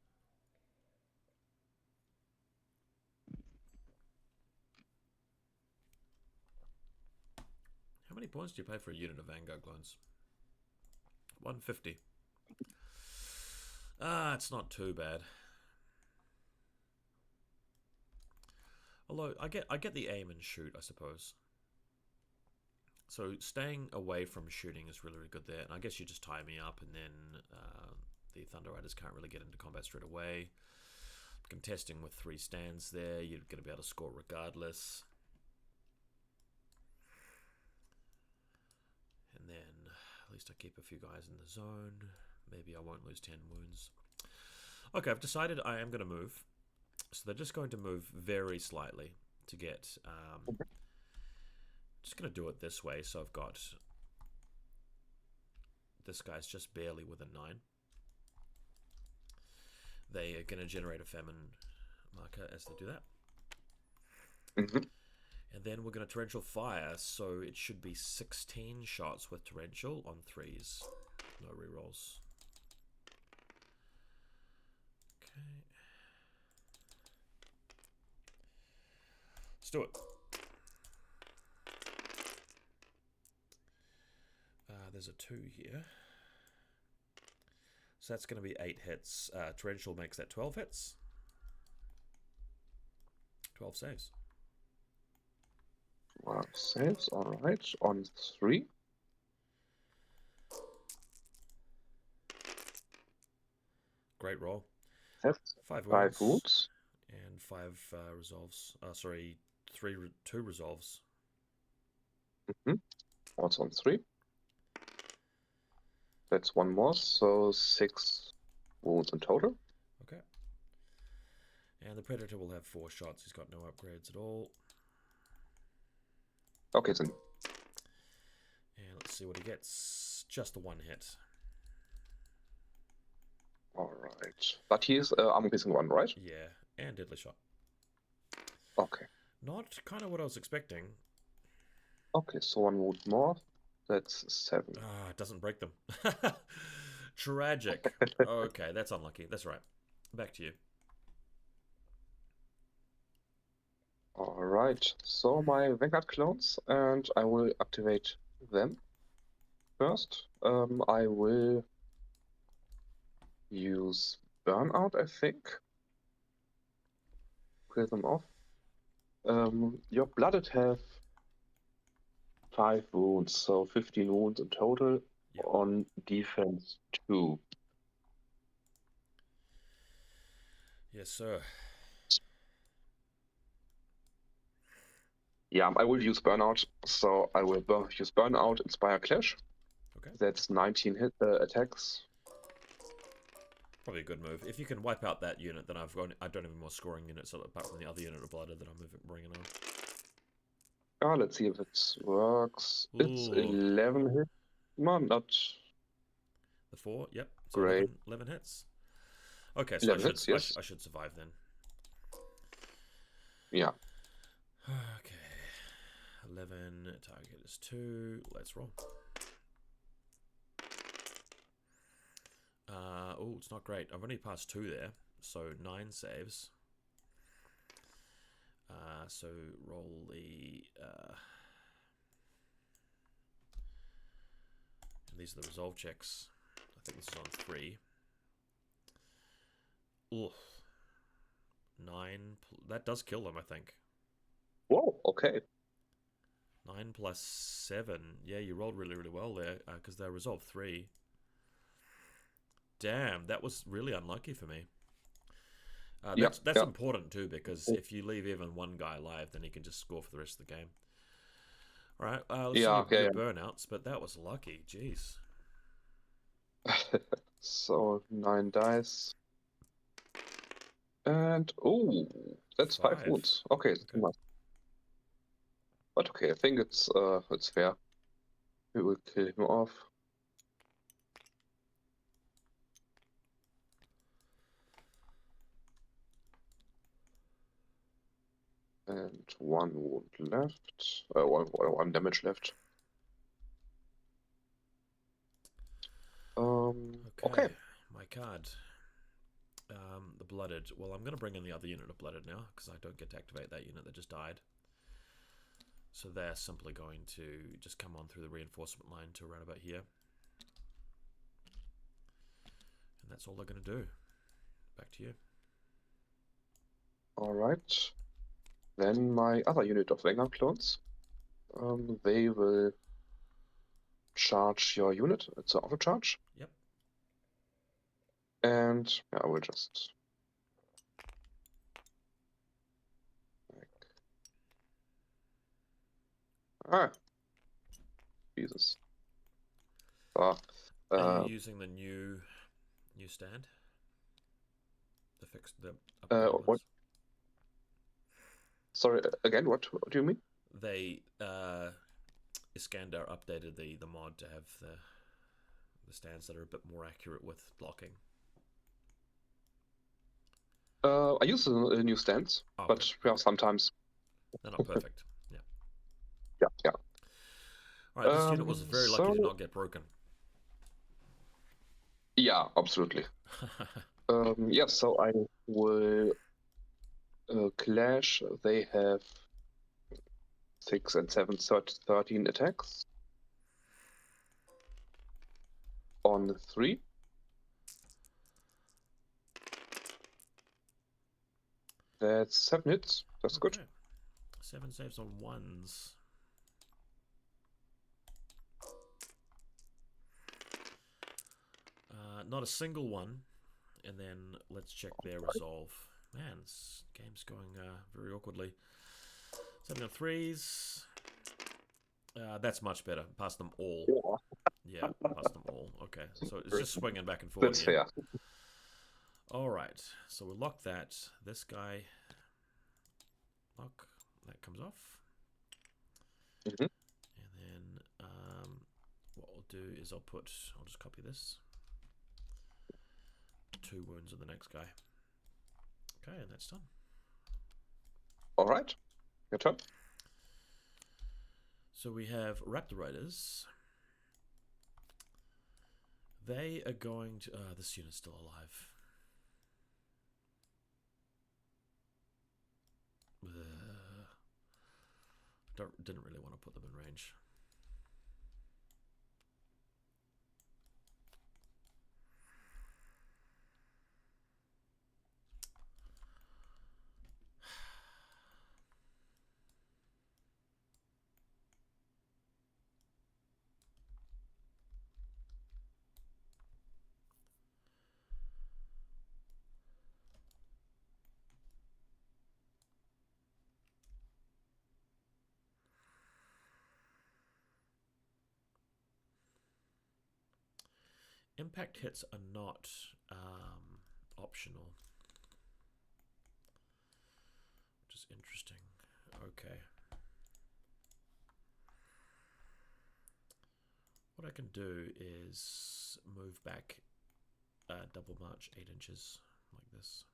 How many points do you pay for a unit of Vanguard clones? 150. Ah, it's not too bad. Although I get the aim and shoot, I suppose. So staying away from shooting is really, really good there. And I guess you just tie me up, and then the Thunder Riders can't really get into combat straight away. Contesting with 3 stands there, you're going to be able to score regardless. And then at least I keep a few guys in the zone. Maybe I won't lose 10 wounds. Okay, I've decided I am going to move. So they're just going to move very slightly to get... just going to do it this way. So I've got... This guy's just barely within 9. They are going to generate a Famine marker as they do that. And then we're going to Torrential Fire, so it should be 16 shots with Torrential on 3s. No rerolls. Okay. Let's do it. There's a 2 here. So that's going to be 8 hits. Torrential makes that 12 hits. 12 saves. 12 saves, alright. On 3. Great roll. 5 5 wounds. And 5 resolves. Sorry, 2 resolves. Also on 3. That's 1 more, so 6 wounds in total. Okay. And the Predator will have 4 shots. He's got no upgrades at all. Okay, then. And let's see what he gets. Just the 1 hit. Alright. But he is armor piercing 1, right? Yeah, and deadly shot. Okay. Not kind of what I was expecting. Okay, so 1 wound more. That's 7. Ah, it doesn't break them. Tragic. Okay, that's unlucky. That's right. Back to you. Alright, so my Vanguard clones, and I will activate them first. I will use Burnout, I think. Kill them off. Your Blooded have 5 wounds, so 15 wounds in total. Yep. On defense 2. Yes, sir. Yeah, I will use Burnout, so I will use Burnout, Inspire Clash. Okay. That's 19 hit attacks. Probably a good move. If you can wipe out that unit, then I don't have any more scoring units apart from the other unit of Blooded that I'm bringing on. Let's see if it works. Ooh. It's 11 hit. No, not the 4. Yep. So great. 11 hits. Okay, so 11 hits, yes. I should survive then. Yeah. Okay. 11. Target is 2. Let's roll. Oh, it's not great. I've only passed 2 there, so 9 saves. So roll the... and these are the resolve checks. I think this is on 3. Oof. 9... That does kill them, I think. Whoa, okay. 9 plus 7. Yeah, you rolled really, really well there, because they're resolve 3. Damn, that was really unlucky for me. That's important too, because if you leave even one guy alive, then he can just score for the rest of the game. All right, let's see your burnouts, but that was lucky. Jeez. So 9 dice. And, that's 5 wounds. Okay, that's too much. But okay, I think it's fair. We will kill him off. And 1 wound left. One damage left. Okay. My card. The Blooded. Well, I'm going to bring in the other unit of Blooded now, because I don't get to activate that unit that just died. So they're simply going to just come on through the reinforcement line to around about here. And that's all they're going to do. Back to you. Alright. Then my other unit of Vanguard clones. They will charge your unit. It's an auto charge. Yep. And yeah, I will just. Ah, Jesus. Ah, Are you using the new stand? The upgraded what? ones? Sorry, again, what do you mean? They Iskander updated the mod to have the stands that are a bit more accurate with blocking. I use the new stands, but yeah, sometimes they're not perfect. Yeah. Yeah. All right, this unit was very lucky to not get broken. Yeah, absolutely. Yeah, so I will clash. They have 6 and 7, 13 attacks on 3. That's 7 hits. That's okay. good. 7 saves on 1s. Not a single one. And then let's check their resolve. Man, this game's going very awkwardly. 7 on 3s. That's much better. Pass them all. Yeah, pass them all. Okay, so it's just swinging back and forth. That's fair. All right, so we'll lock that. This guy, lock. That comes off. Mm-hmm. And then what I'll do is I'll just copy this. 2 wounds on the next guy. Okay, and that's done. All right, your turn. So we have Raptor Riders. They are going to... this unit's still alive. Didn't really want to put them in range. Impact hits are not optional, which is interesting. Okay. What I can do is move back double march 8 inches like this.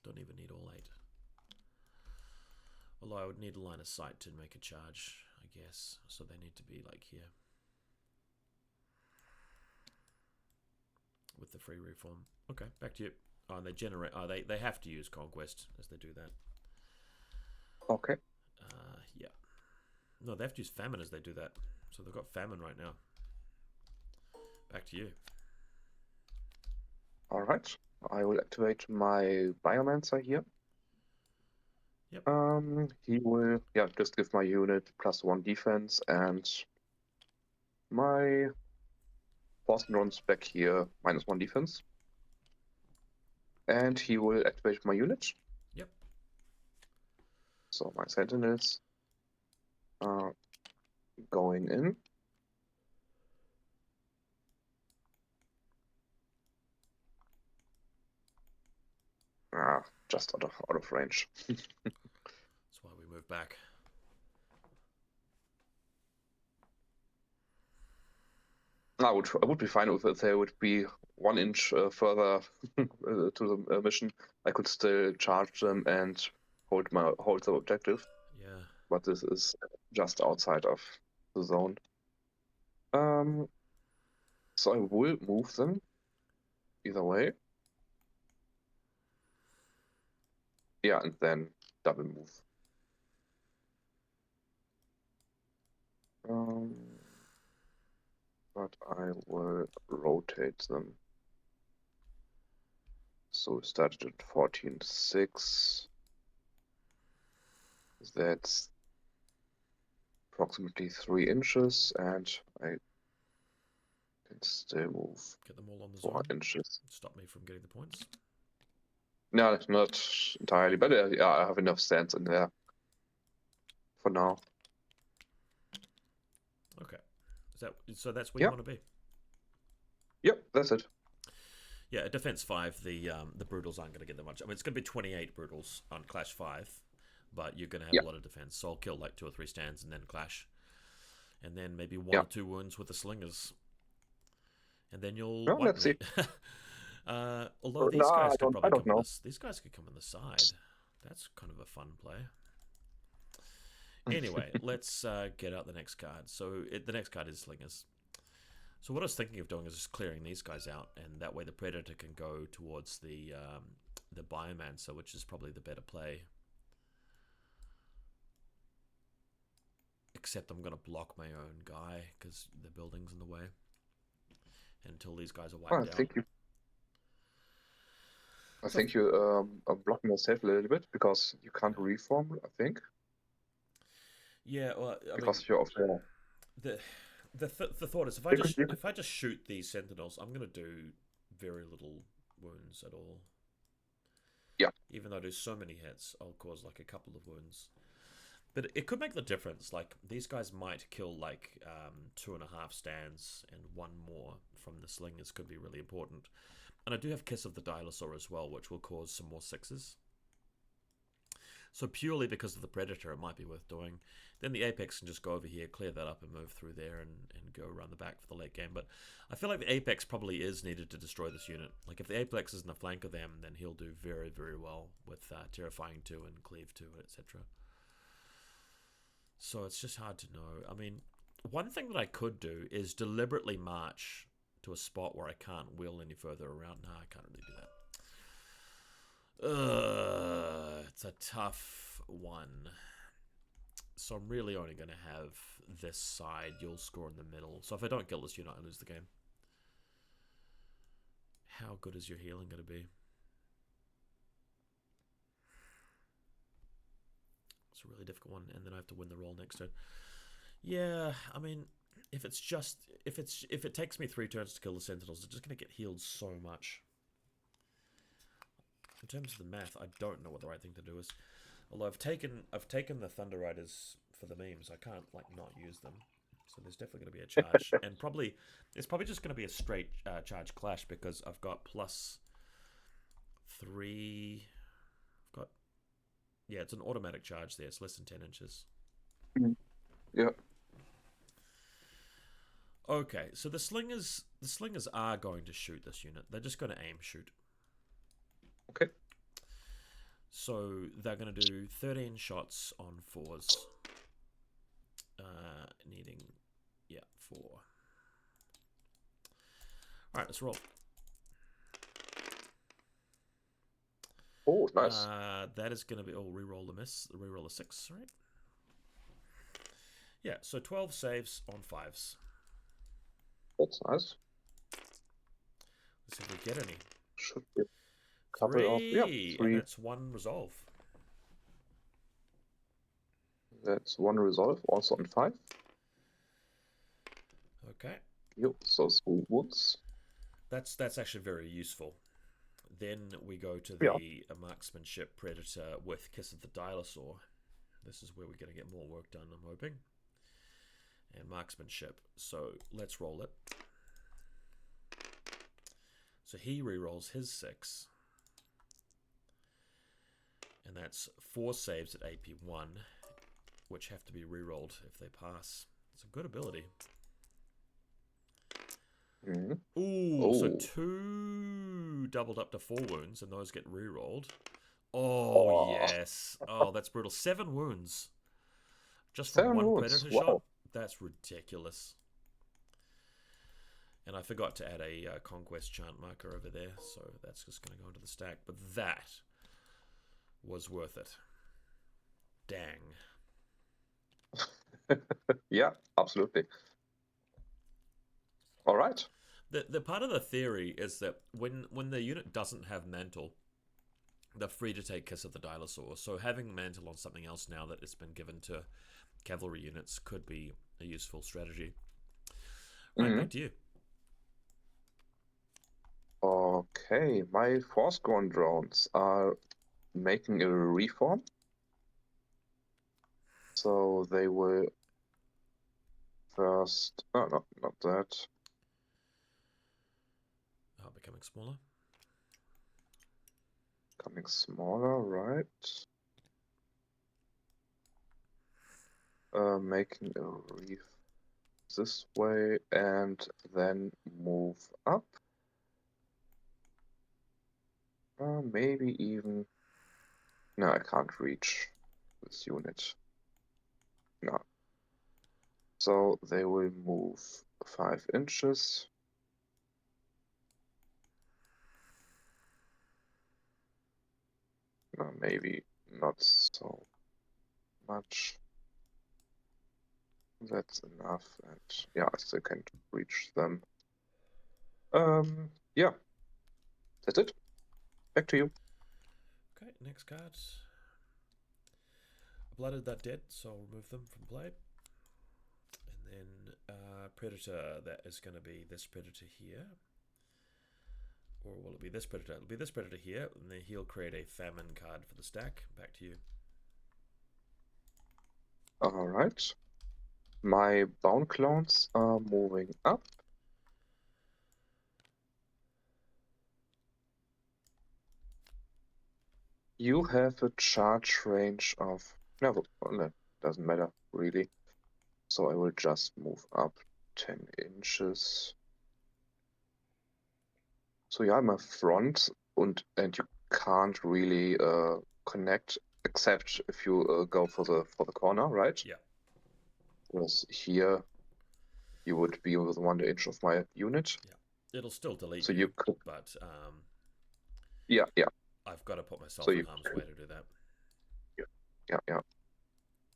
Don't even need all 8. Although I would need a line of sight to make a charge, I guess. So they need to be like here. With the free reform. Okay, back to you. Oh, and they generate... Oh, they have to use Conquest as they do that. Okay. Yeah. No, they have to use Famine as they do that. So they've got Famine right now. Back to you. All right. I will activate my Biomancer here. Yep. He will, just give my unit +1 defense, and my Force runs back here -1 defense. And he will activate my unit. Yep. So my Sentinels are going in. Just out of range. That's why we move back. I would be fine if they would be 1 inch further to the mission. I could still charge them and hold the objective. Yeah. But this is just outside of the zone. So I will move them either way. Yeah, and then double move. But I will rotate them. So we started at 14.6. That's approximately 3 inches, and I can still move Get them all on the 4 zone. inches. Stop me from getting the points. No, not entirely, but yeah, I have enough stands in there for now. Okay. So that's where Yeah. you want to be? Yep, that's it. Yeah, at Defense 5, the Brutals aren't going to get that much. I mean, it's going to be 28 Brutals on Clash 5, but you're going to have Yeah. a lot of defense. So I'll kill like 2 or 3 stands and then Clash. And then maybe 1 Yeah. or 2 wounds with the Slingers. And then you'll Well, wipe let's me. see. Although these No, guys I could probably don't come on know. this. These guys could come on the side. That's kind of a fun play. Anyway, let's get out the next card. So the next card is Slingers. So what I was thinking of doing is just clearing these guys out, and that way the Predator can go towards the Biomancer, which is probably the better play. Except I'm going to block my own guy because the building's in the way until these guys are wiped Well, out. I think you are blocking yourself a little bit because you can't reform, I think. Yeah, well, because you're off there. The thought is if I just shoot these Sentinels, I'm going to do very little wounds at all. Yeah. Even though I do so many hits, I'll cause like a couple of wounds. But it could make the difference. Like these guys might kill like 2.5 stands, and 1 more from the Slingers could be really important. And I do have Kiss of the Dilosaur as well, which will cause some more 6s. So purely because of the Predator, it might be worth doing. Then the Apex can just go over here, clear that up, and move through there and go around the back for the late game. But I feel like the Apex probably is needed to destroy this unit. Like if the Apex is in the flank of them, then he'll do very, very well with Terrifying 2 and Cleave 2, etc. So it's just hard to know. I mean, one thing that I could do is deliberately march to a spot where I can't wheel any further around. No, I can't really do that. It's a tough one. So I'm really only going to have this side. You'll score in the middle. So if I don't kill this unit, I lose the game. How good is your healing going to be? It's a really difficult one, and then I have to win the roll next turn. Yeah, I mean, if it takes me 3 turns to kill the Sentinels, they're just going to get healed so much. In terms of the math, I don't know what the right thing to do is. Although I've taken the Thunder Riders for the memes, I can't like not use them. So there's definitely going to be a charge, and it's probably just going to be a straight charge clash because I've got +3. Yeah, it's an automatic charge there. It's less than 10 inches. Yeah. Okay, so the Slingers are going to shoot this unit. They're just going to aim shoot. Okay. So they're going to do 13 shots on 4s. Needing, 4. Alright, let's roll. Oh, nice. That is going to be... Oh, reroll the miss. Reroll a 6, right? Yeah, so 12 saves on 5s. That's nice. Let's see if we get any. Should be a couple of... Yeah, 3. And that's 1 resolve. That's 1 resolve, also on 5. Okay. Yep, so 3 wounds. That's actually very useful. Then we go to the Marksmanship Predator with Kiss of the Dilosaur. This is where we're going to get more work done, I'm hoping. And Marksmanship. So let's roll it. So he rerolls his 6. And that's 4 saves at AP1, which have to be rerolled if they pass. It's a good ability. Ooh, so 2 doubled up to 4 wounds, and those get rerolled. Oh, yes. Oh, that's brutal. 7 wounds. Just from 1 Predator shot? That's ridiculous. And I forgot to add a Conquest chant marker over there, so that's just going to go into the stack. But that was worth it. Dang. Yeah, absolutely. All right. The part of the theory is that when the unit doesn't have Mantle, they're free to take Kiss of the Dilosaur. So having Mantle on something else now that it's been given to cavalry units could be a useful strategy. Right, back to you. Okay, my Forscorn drones are making a reform. So they will first... Oh, no, not that. Oh, becoming smaller. Becoming smaller, right? Making a reef this way and then move up. Maybe even... No, I can't reach this unit. No. So they will move 5 inches. No, maybe not so much. That's enough, and yeah, I still can't reach them. Yeah, that's it. Back to you. Okay, next cards. Blooded that dead, so I'll remove them from play. And then Predator, that is going to be this Predator here. Or will it be this Predator? It'll be this Predator here, and then he'll create a Famine card for the stack. Back to you. Alright. My Bone Clones are moving up. You have a charge range of... No, that doesn't matter, really. So I will just move up 10 inches. So yeah, I'm a front, and you can't really connect, except if you go for the corner, right? Yeah. Whereas here, you would be within 1 inch of my unit. Yeah. It'll still delete so you could... but yeah. I've got to put myself So in you harm's could... way to do that. Yeah.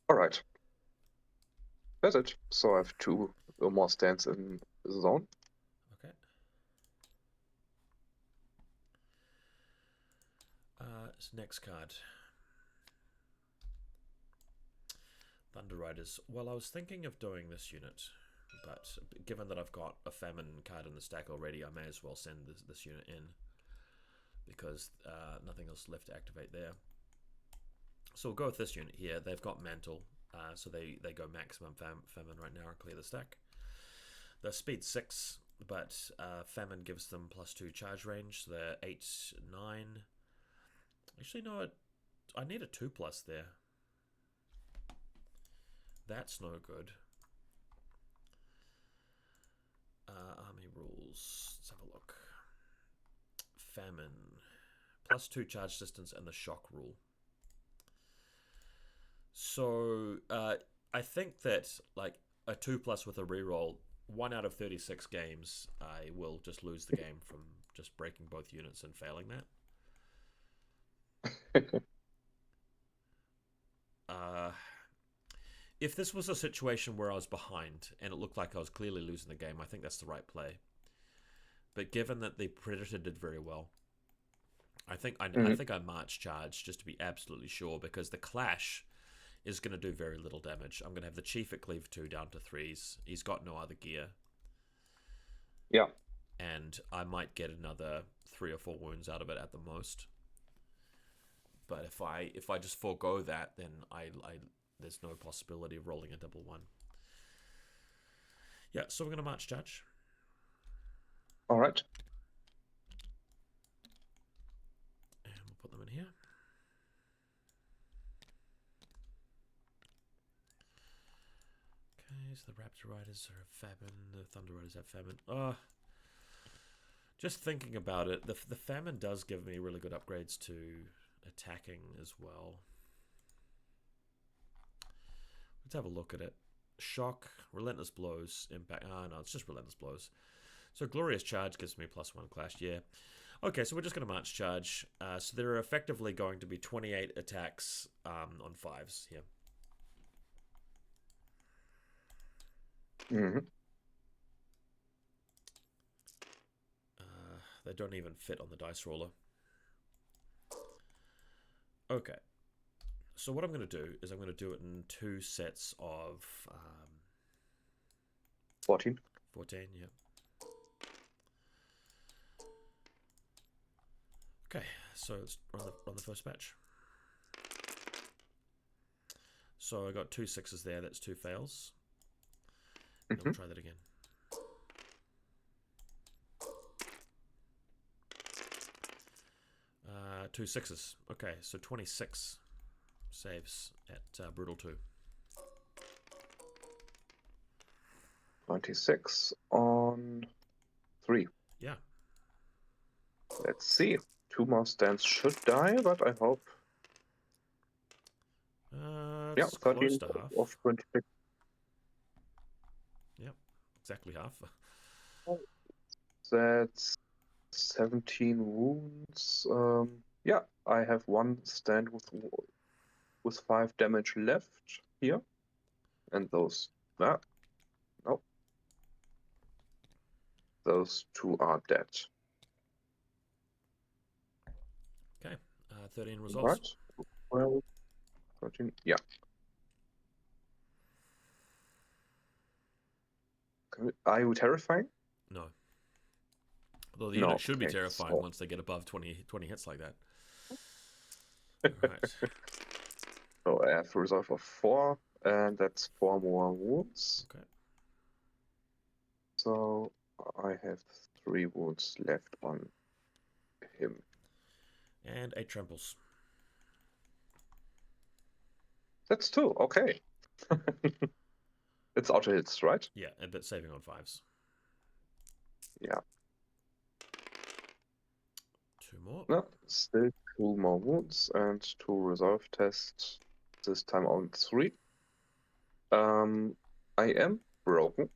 All right. That's it. So I have 2 more stands in the zone. Okay. Next card. Thunder Riders. Well, I was thinking of doing this unit, but given that I've got a Famine card in the stack already, I may as well send this unit in, because nothing else left to activate there. So we'll go with this unit here. They've got Mantle, so they go maximum Famine right now and clear the stack. They're speed 6, but Famine gives them +2 charge range, so they're 8, 9. Actually, no, I need a 2+ there. That's no good. Army rules. Let's have a look. Famine. +2 charge distance and the shock rule. So I think that like a 2+ with a reroll, 1 out of 36 games, I will just lose the game from just breaking both units and failing that. If this was a situation where I was behind and it looked like I was clearly losing the game, I think that's the right play. But given that the Predator did very well, I think I march charge just to be absolutely sure, because the clash is going to do very little damage. I'm going to have the Chief at cleave 2 down to 3s. He's got no other gear. Yeah. And I might get another 3 or 4 wounds out of it at the most. But if I just forego that, then there's no possibility of rolling a double 1. Yeah, so we're going to march charge. All right. And we'll put them in here. Okay, so the Raptor Riders are Famine, the Thunder Riders have Famine. Just thinking about it, the Famine does give me really good upgrades to attacking as well. Let's have a look at it. Shock, Relentless Blows, Impact. No, it's just Relentless Blows. So Glorious Charge gives me +1 clash, yeah. Okay, so we're just going to march charge. So there are effectively going to be 28 attacks on 5s here. Mm-hmm. They don't even fit on the dice roller. Okay. So what I'm going to do is I'm going to do it in 2 sets of 14. 14. Yeah. Okay. So let's run the first batch. So I got 2 6s there. That's 2 fails. Mm-hmm. We'll try that again. Two 6s. Okay, so 26 saves at Brutal 2. 26 on 3. Yeah. Let's see. 2 more stands should die, but I hope. Yeah, It's 13 close to half. of 26. Yep, exactly half. That's 17 wounds. Yeah, I have 1 stand with 5 damage left here, and those. No, those 2 are dead. Okay, 13 resolves. Right. Well, 13. Yeah. Are you terrifying? No. Although the No. unit should be Okay, terrifying so. once they get above 20 hits like that. Alright. So I have a resolve of 4, and that's 4 more wounds. Okay. So I have 3 wounds left on him. And 8 tramples. That's 2. Okay. It's auto hits, right? Yeah, but saving on 5s. Yeah. 2 more. No, still 2 more wounds and 2 resolve tests. This time on 3. I am broken.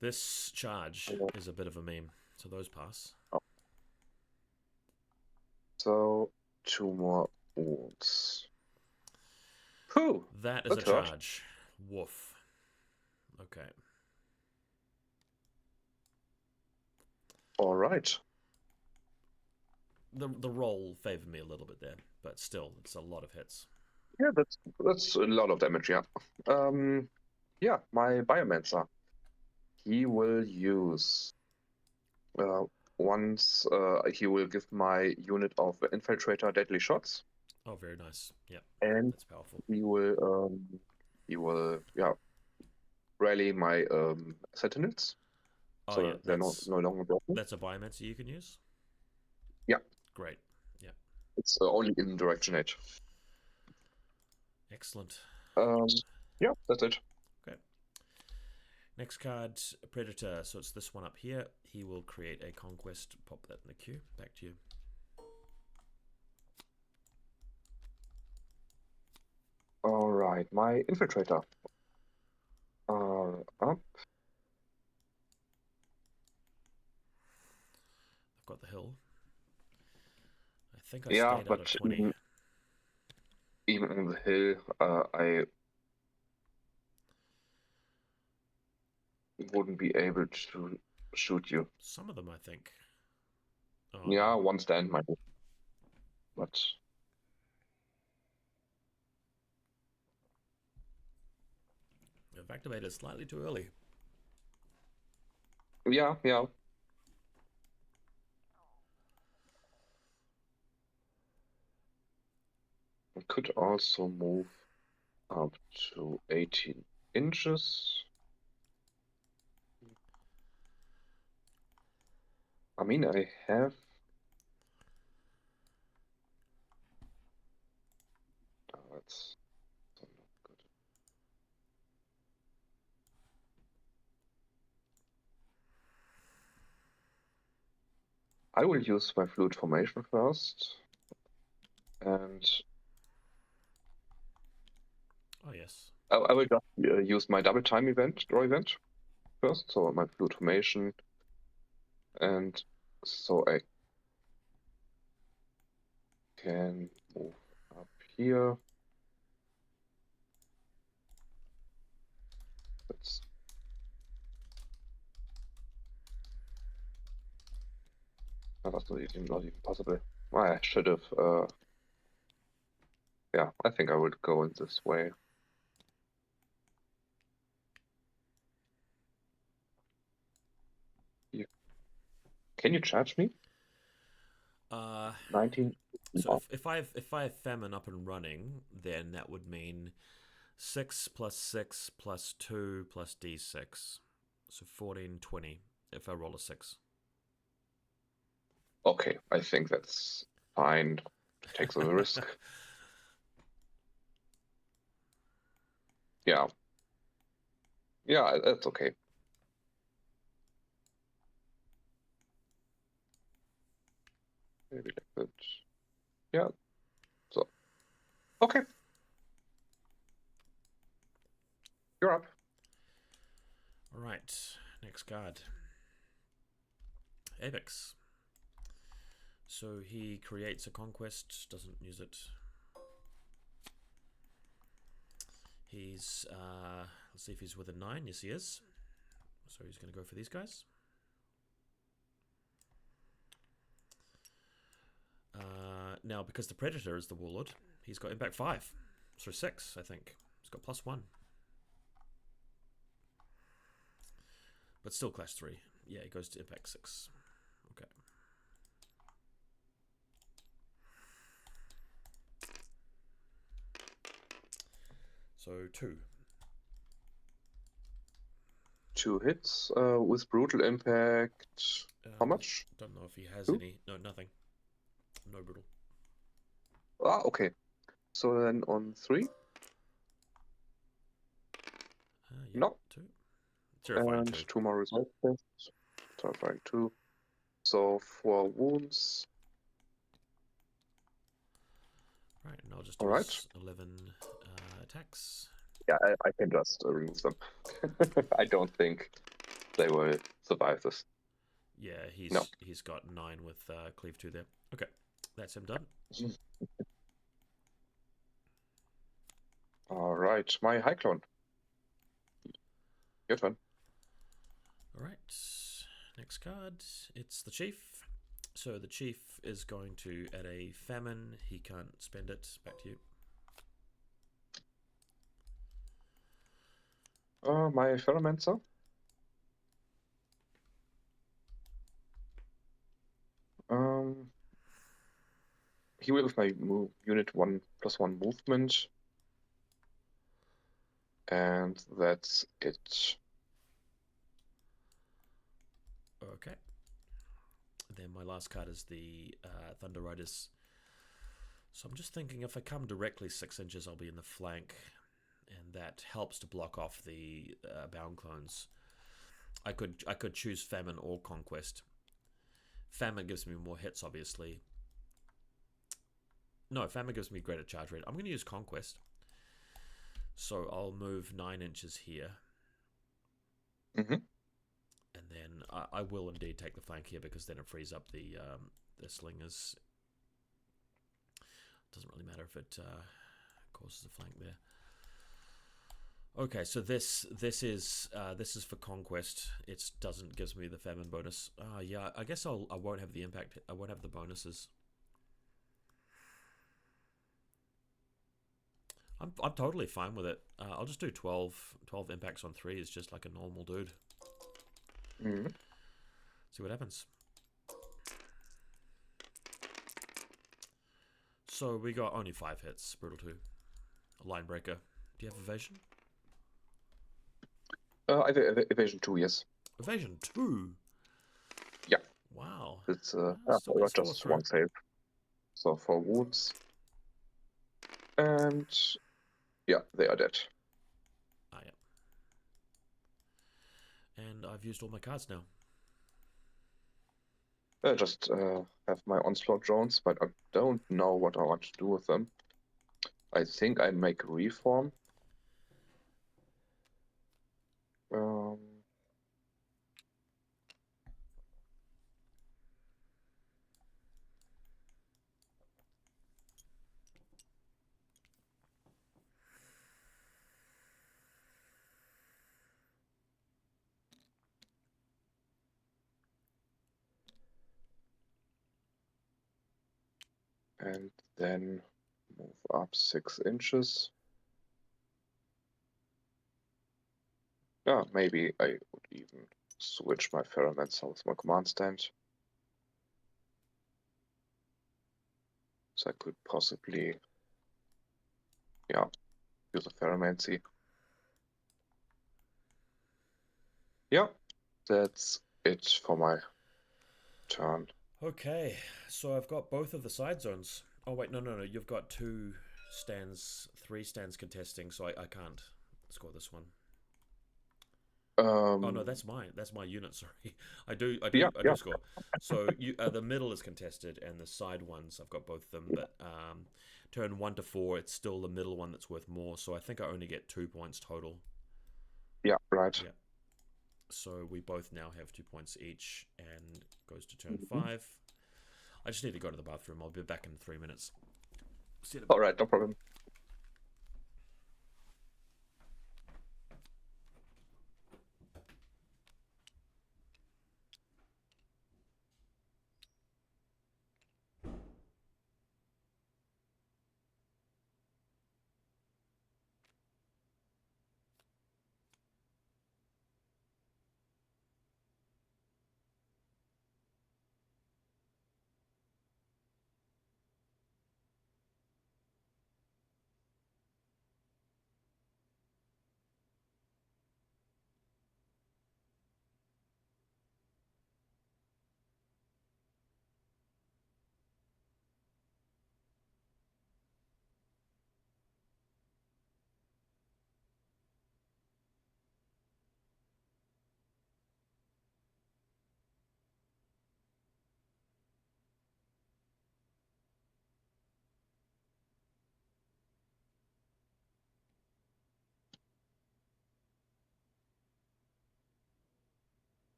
This charge is a bit of a meme, so those pass. Oh. So 2 more wounds. Whew. That is a charge. Woof. Okay. All right. The roll favored me a little bit there, but still, it's a lot of hits. Yeah, that's a lot of damage. Yeah. Yeah, my Biomancer. He will use once he will give my unit of Infiltrator deadly shots. Oh, very nice. Yeah, And that's powerful. he will yeah rally my Sentinels. Oh, So yeah, they're no longer broken. That's a Biomancer you can use? Yeah. Great. Yeah. It's only in Directorate. Excellent. Yeah, that's it. Okay. Next card, Predator. So it's this one up here. He will create a Conquest. Pop that in the queue. Back to you. All right, my Infiltrator are up. I've got the hill. I think I Yeah, stayed out but of 20. even on the hill, I wouldn't be able to shoot you. Some of them, I think. Oh, Yeah, no. 1 stand might be. But I've activated slightly too early. yeah. I could also move up to 18 inches. I mean, I have. Oh, that's not good. I will use my fluid formation first, and Oh, yes. I will just use my double time draw event first. So my fluid formation, and so I can move up here. That's was not even possible. I should have. Yeah, I think I would go in this way. Can you charge me? 19. So if I have Famine up and running, then that would mean 6 plus 6 plus 2 plus d6. So 14, 20 if I roll a 6. Okay, I think that's fine. Take the risk. Yeah. Yeah, that's okay. Maybe like that. Yeah. So, okay. You're up. All right, next card. Avex. So he creates a Conquest, doesn't use it. He's, let's see if he's within 9. Yes, he is. So he's going to go for these guys. Now, because the Predator is the Warlord, he's got impact 5. So 6, I think. He's got +1. But still class 3. Yeah, he goes to impact 6. Okay. So 2. 2 hits with brutal impact. How much? Don't know if he has 2? any. No, nothing. No brutal. Ah, okay. So then on 3? Yeah, No. 2. Terrifying And 2. 2 more resolve tests. Terrifying 2. So 4 wounds. Right, and I'll just do All right. 11 attacks. Yeah, I can just remove them. I don't think they will survive this. Yeah, No. he's got 9 with cleave 2 there. Okay, that's him done. All right, my high clone. Your turn. All right, next card. It's the Chief. So the Chief is going to add a Famine. He can't spend it. Back to you. My Pheromancer. He will have my unit 1+1 movement. And that's it. Okay. Then my last card is the Thunder Riders. So I'm just thinking if I come directly 6 inches, I'll be in the flank. And that helps to block off the bound clones. I could choose Famine or Conquest. Famine gives me more hits, obviously. No, Famine gives me greater charge rate. I'm going to use Conquest. So I'll move 9 inches here. Mm-hmm. And then I will indeed take the flank here because then it frees up the Slingers. Doesn't really matter if it causes a flank there. Okay, so this is for Conquest. It gives me the Famine bonus. Yeah, I guess I won't have the impact. I won't have the bonuses. I'm totally fine with it. I'll just do 12 impacts on 3 is just like a normal dude. Mm-hmm. See what happens. So we got only 5 hits. Brutal 2. A line breaker. Do you have evasion? I have evasion 2, yes. Evasion 2? Yeah. Wow. It's Still gets 4 just through. 1 save. So 4 wounds. And yeah, they are dead. Ah, yeah. And I've used all my cards now. I just have my Onslaught drones, but I don't know what I want to do with them. I think I make reform. And then move up 6 inches. Yeah, maybe I would even switch my Pheromancer with my command stand. So I could possibly, yeah, use a Pheromancy. Yeah, that's it for my turn. Okay, so I've got both of the side zones. Oh wait, no. You've got 2 stands, 3 stands contesting, so I can't score this one. Oh no, that's mine. That's my unit. Sorry, I do Yeah, score. So you the middle is contested, and the side ones I've got both of them. But turn 1 to 4, it's still the middle one that's worth more. So I think I only get 2 points total. yeah, right. Yeah. So we both now have 2 points each, and goes to turn Mhm. 5. I just need to go to the bathroom. I'll be back in 3 minutes. See you in a bit. All right, no problem.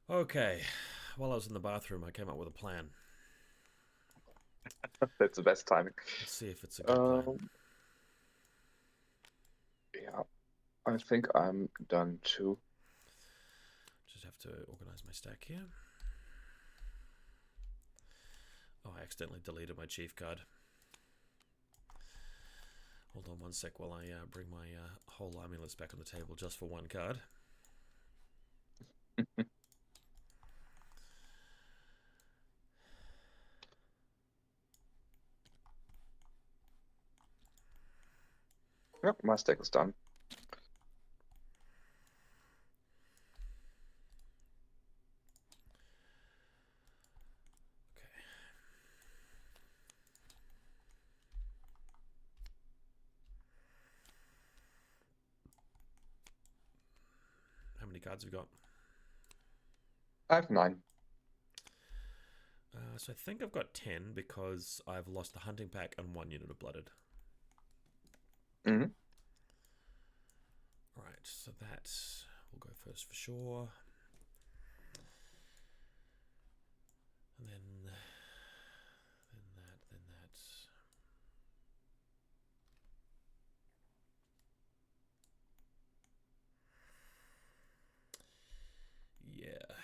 Okay. While I was in the bathroom, I came up with a plan. That's the best timing. Let's see if it's a good plan. Yeah, I think I'm done too. Just have to organize my stack here. Oh, I accidentally deleted my chief card. Hold on one sec while I bring my whole army list back on the table just for one card. Yep, my stack is done. Okay. How many cards have we got? I have 9. So I think I've got 10 because I've lost the hunting pack and 1 unit of blooded. Mm-hmm. Right, so that will go first for sure. And then that. Yeah.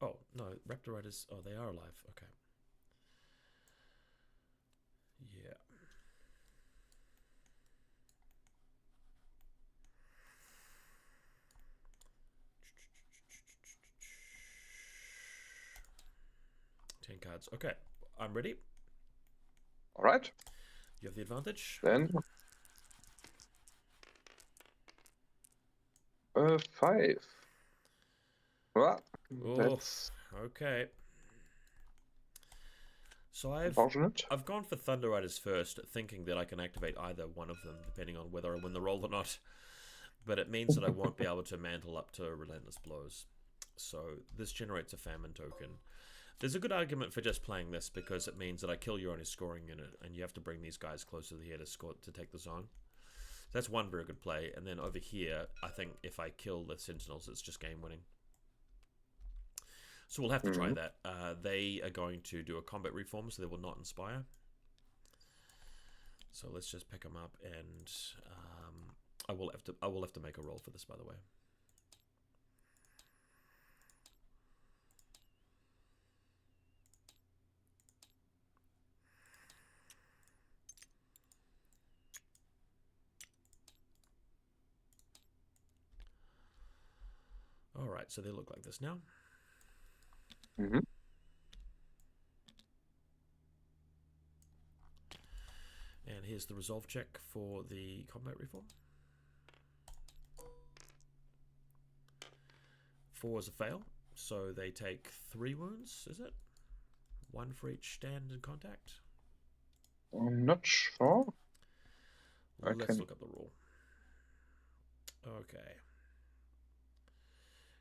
Oh, no, Raptor Riders, oh, they are alive. Okay. Yeah. Ten cards. Okay, I'm ready. All right. You have the advantage. Then 5. Well, Oh, that's okay. So Unfortunate. I've gone for Thunder Riders first, thinking that I can activate either one of them, depending on whether I win the roll or not. But it means that I won't be able to mantle up to Relentless Blows. So this generates a Famine token. There's a good argument for just playing this because it means that I kill your only scoring unit, and you have to bring these guys closer to here to take the zone. That's one very good play. And then over here, I think if I kill the Sentinels, it's just game winning. So we'll have to try that. They are going to do a combat reform, so they will not inspire. So let's just pick them up, and I will have to make a roll for this, by the way. All right, so they look like this now. Mm-hmm. And here's the resolve check for the combat reform. 4 is a fail, so they take 3 wounds, is it? 1 for each stand in contact? I'm not sure. Let's look up the rule. Okay.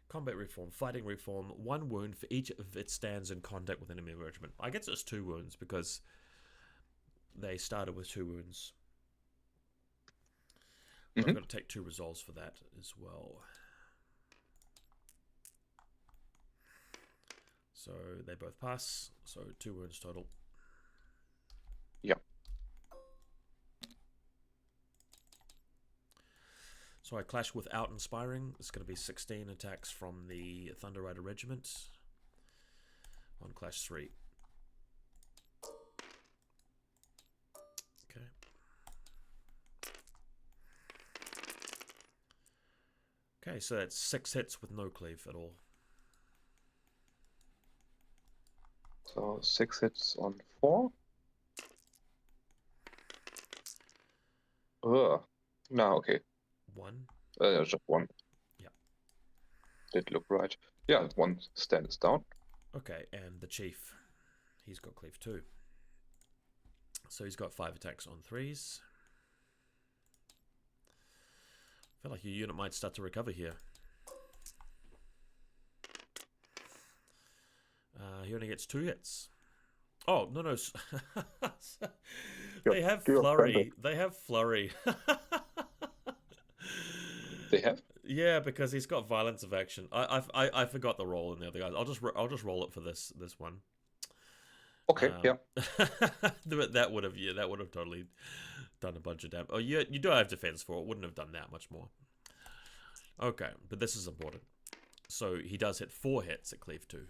Combat reform, fighting reform, 1 wound for each of its stands in contact with enemy regiment. I guess it's 2 wounds because they started with 2 wounds. But I've got to take 2 resolves for that as well. So they both pass, so 2 wounds total. Yep. So I clash without inspiring. It's going to be 16 attacks from the Thunder Rider Regiment. On clash 3. Okay. Okay, so that's 6 hits with no cleave at all. So 6 hits on 4. No, okay. 1. Just 1. Yeah. Did look right. Yeah, 1 stand is down. Okay, and the Chief, he's got cleave too. So he's got 5 attacks on 3s. I feel like your unit might start to recover here. He only gets 2 hits. Oh, no. They have flurry. They have flurry. They have? Yeah, because he's got violence of action. I forgot the roll in the other guys. I'll just roll it for this one. Okay, yeah. that would have totally done a bunch of damage. Oh, you do have defense for it. Wouldn't have done that much more. Okay, but this is important. So he does hit 4 hits at cleave 2.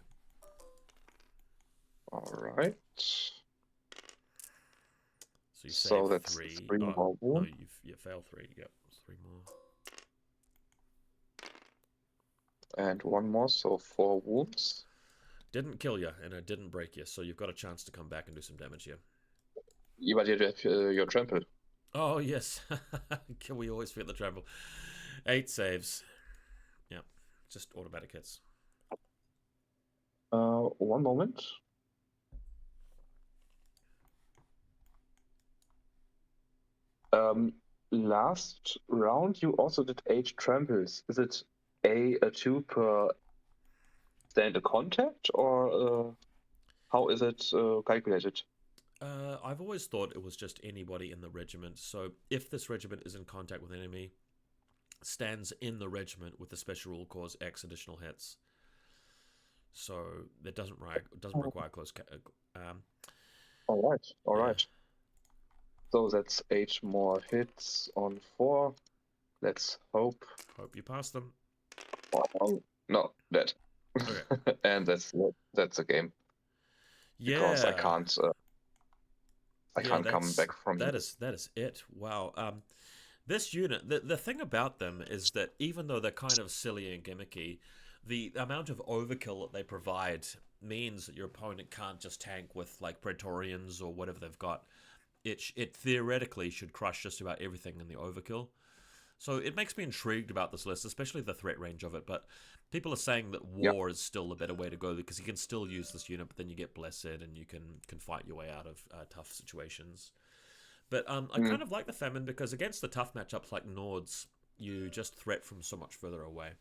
Alright. So you save that's 3. 3 more wounds. No, you fail 3. Yep, 3 more. And 1 more, so 4 wounds. Didn't kill you, and it didn't break you, so you've got a chance to come back and do some damage here. Yeah, but you have your trample. Oh, yes. We always forget the trample. 8 saves. Yep, just automatic hits. 1 moment. Last round you also did 8 tramples. Is it a 2 per stand of contact, or how is it calculated? I've always thought it was just anybody in the regiment. So if this regiment is in contact with an enemy, stands in the regiment with the special rule cause X additional hits. So it doesn't require close. All right. Yeah. So that's 8 more hits on 4. Let's hope. Hope you pass them. Oh, no, dead. Okay. And that's a game. Yeah. Because I can't. I can't come back from that. Is it. Wow. This unit, the thing about them is that even though they're kind of silly and gimmicky, the amount of overkill that they provide means that your opponent can't just tank with like Praetorians or whatever they've got. It theoretically should crush just about everything in the overkill. So it makes me intrigued about this list, especially the threat range of it. But People are saying that Yeah. war is still a better way to go because you can still use this unit, but then you get blessed and you can fight your way out of tough situations. But I kind of like the Famine because against the tough matchups like Nords, you just threat from so much further away.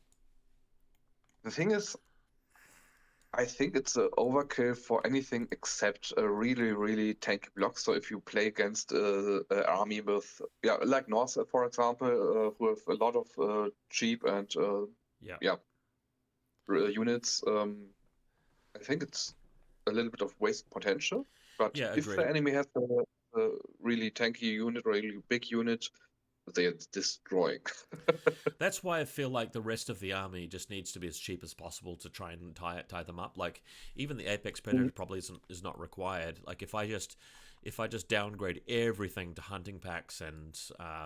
The thing is, I think it's an overkill for anything except a really, really tanky block. So if you play against an army with, like Norse, for example, who have a lot of cheap and units, I think it's a little bit of waste potential. But Yeah, if agreed. the enemy has a really tanky unit, really big unit, they're destroying. That's why I feel like the rest of the army just needs to be as cheap as possible to try and tie them up. Like even the Apex Predator probably is not required. Like if I just downgrade everything to hunting packs and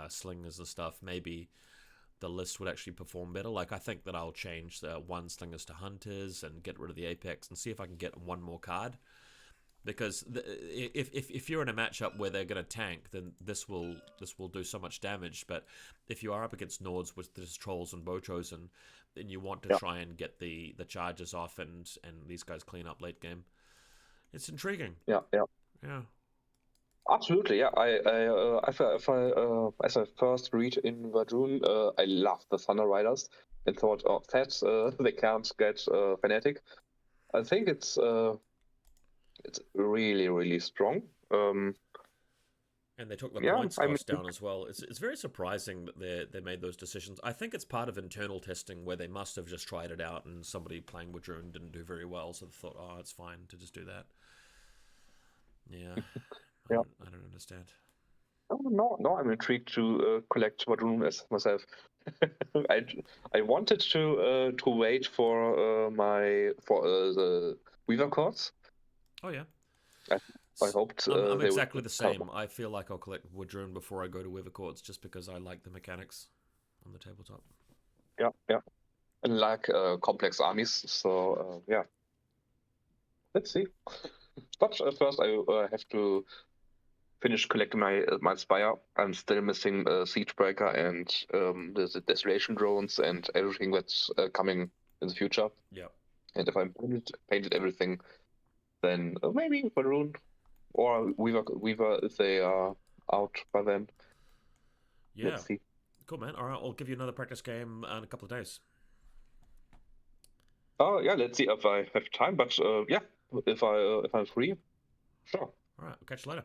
slingers and stuff, maybe the list would actually perform better. Like I think that I'll change the one slingers to hunters and get rid of the Apex and see if I can get one more card. Because if you're in a matchup where they're going to tank, then this will do so much damage. But if you are up against Nords with just trolls and Bochosen, then you want to try and get the charges off and these guys clean up late game. It's intriguing. Yeah. Absolutely, yeah. As I first read in Vadrun, I loved the Thunder Riders and thought, oh, that they can't get Fanatic. I think it's really, really strong. And they took the points cost down as well. It's very surprising that they made those decisions. I think it's part of internal testing where they must have just tried it out and somebody playing Vadrun didn't do very well, so they thought, oh, it's fine to just do that. Yeah. I don't understand. Oh, no, I'm intrigued to collect Vadrun as myself. I wanted to wait for the Weaver Courts. Oh yeah. I hoped I'm they exactly would the same. I feel like I'll collect Vadrun before I go to Weaver Courts just because I like the mechanics on the tabletop. Yeah. And like complex armies, so yeah. Let's see. But first, I have to finish collecting my Spire. I'm still missing Siegebreaker and the Desolation drones and everything that's coming in the future. Yeah. And if I painted everything, then maybe Maroon or Weaver if they are out by then. Yeah. Let's see. Cool, man. All right, I'll give you another practice game in a couple of days. Oh yeah, let's see if I have time. But yeah, if I'm free, sure. All right, I'll catch you later.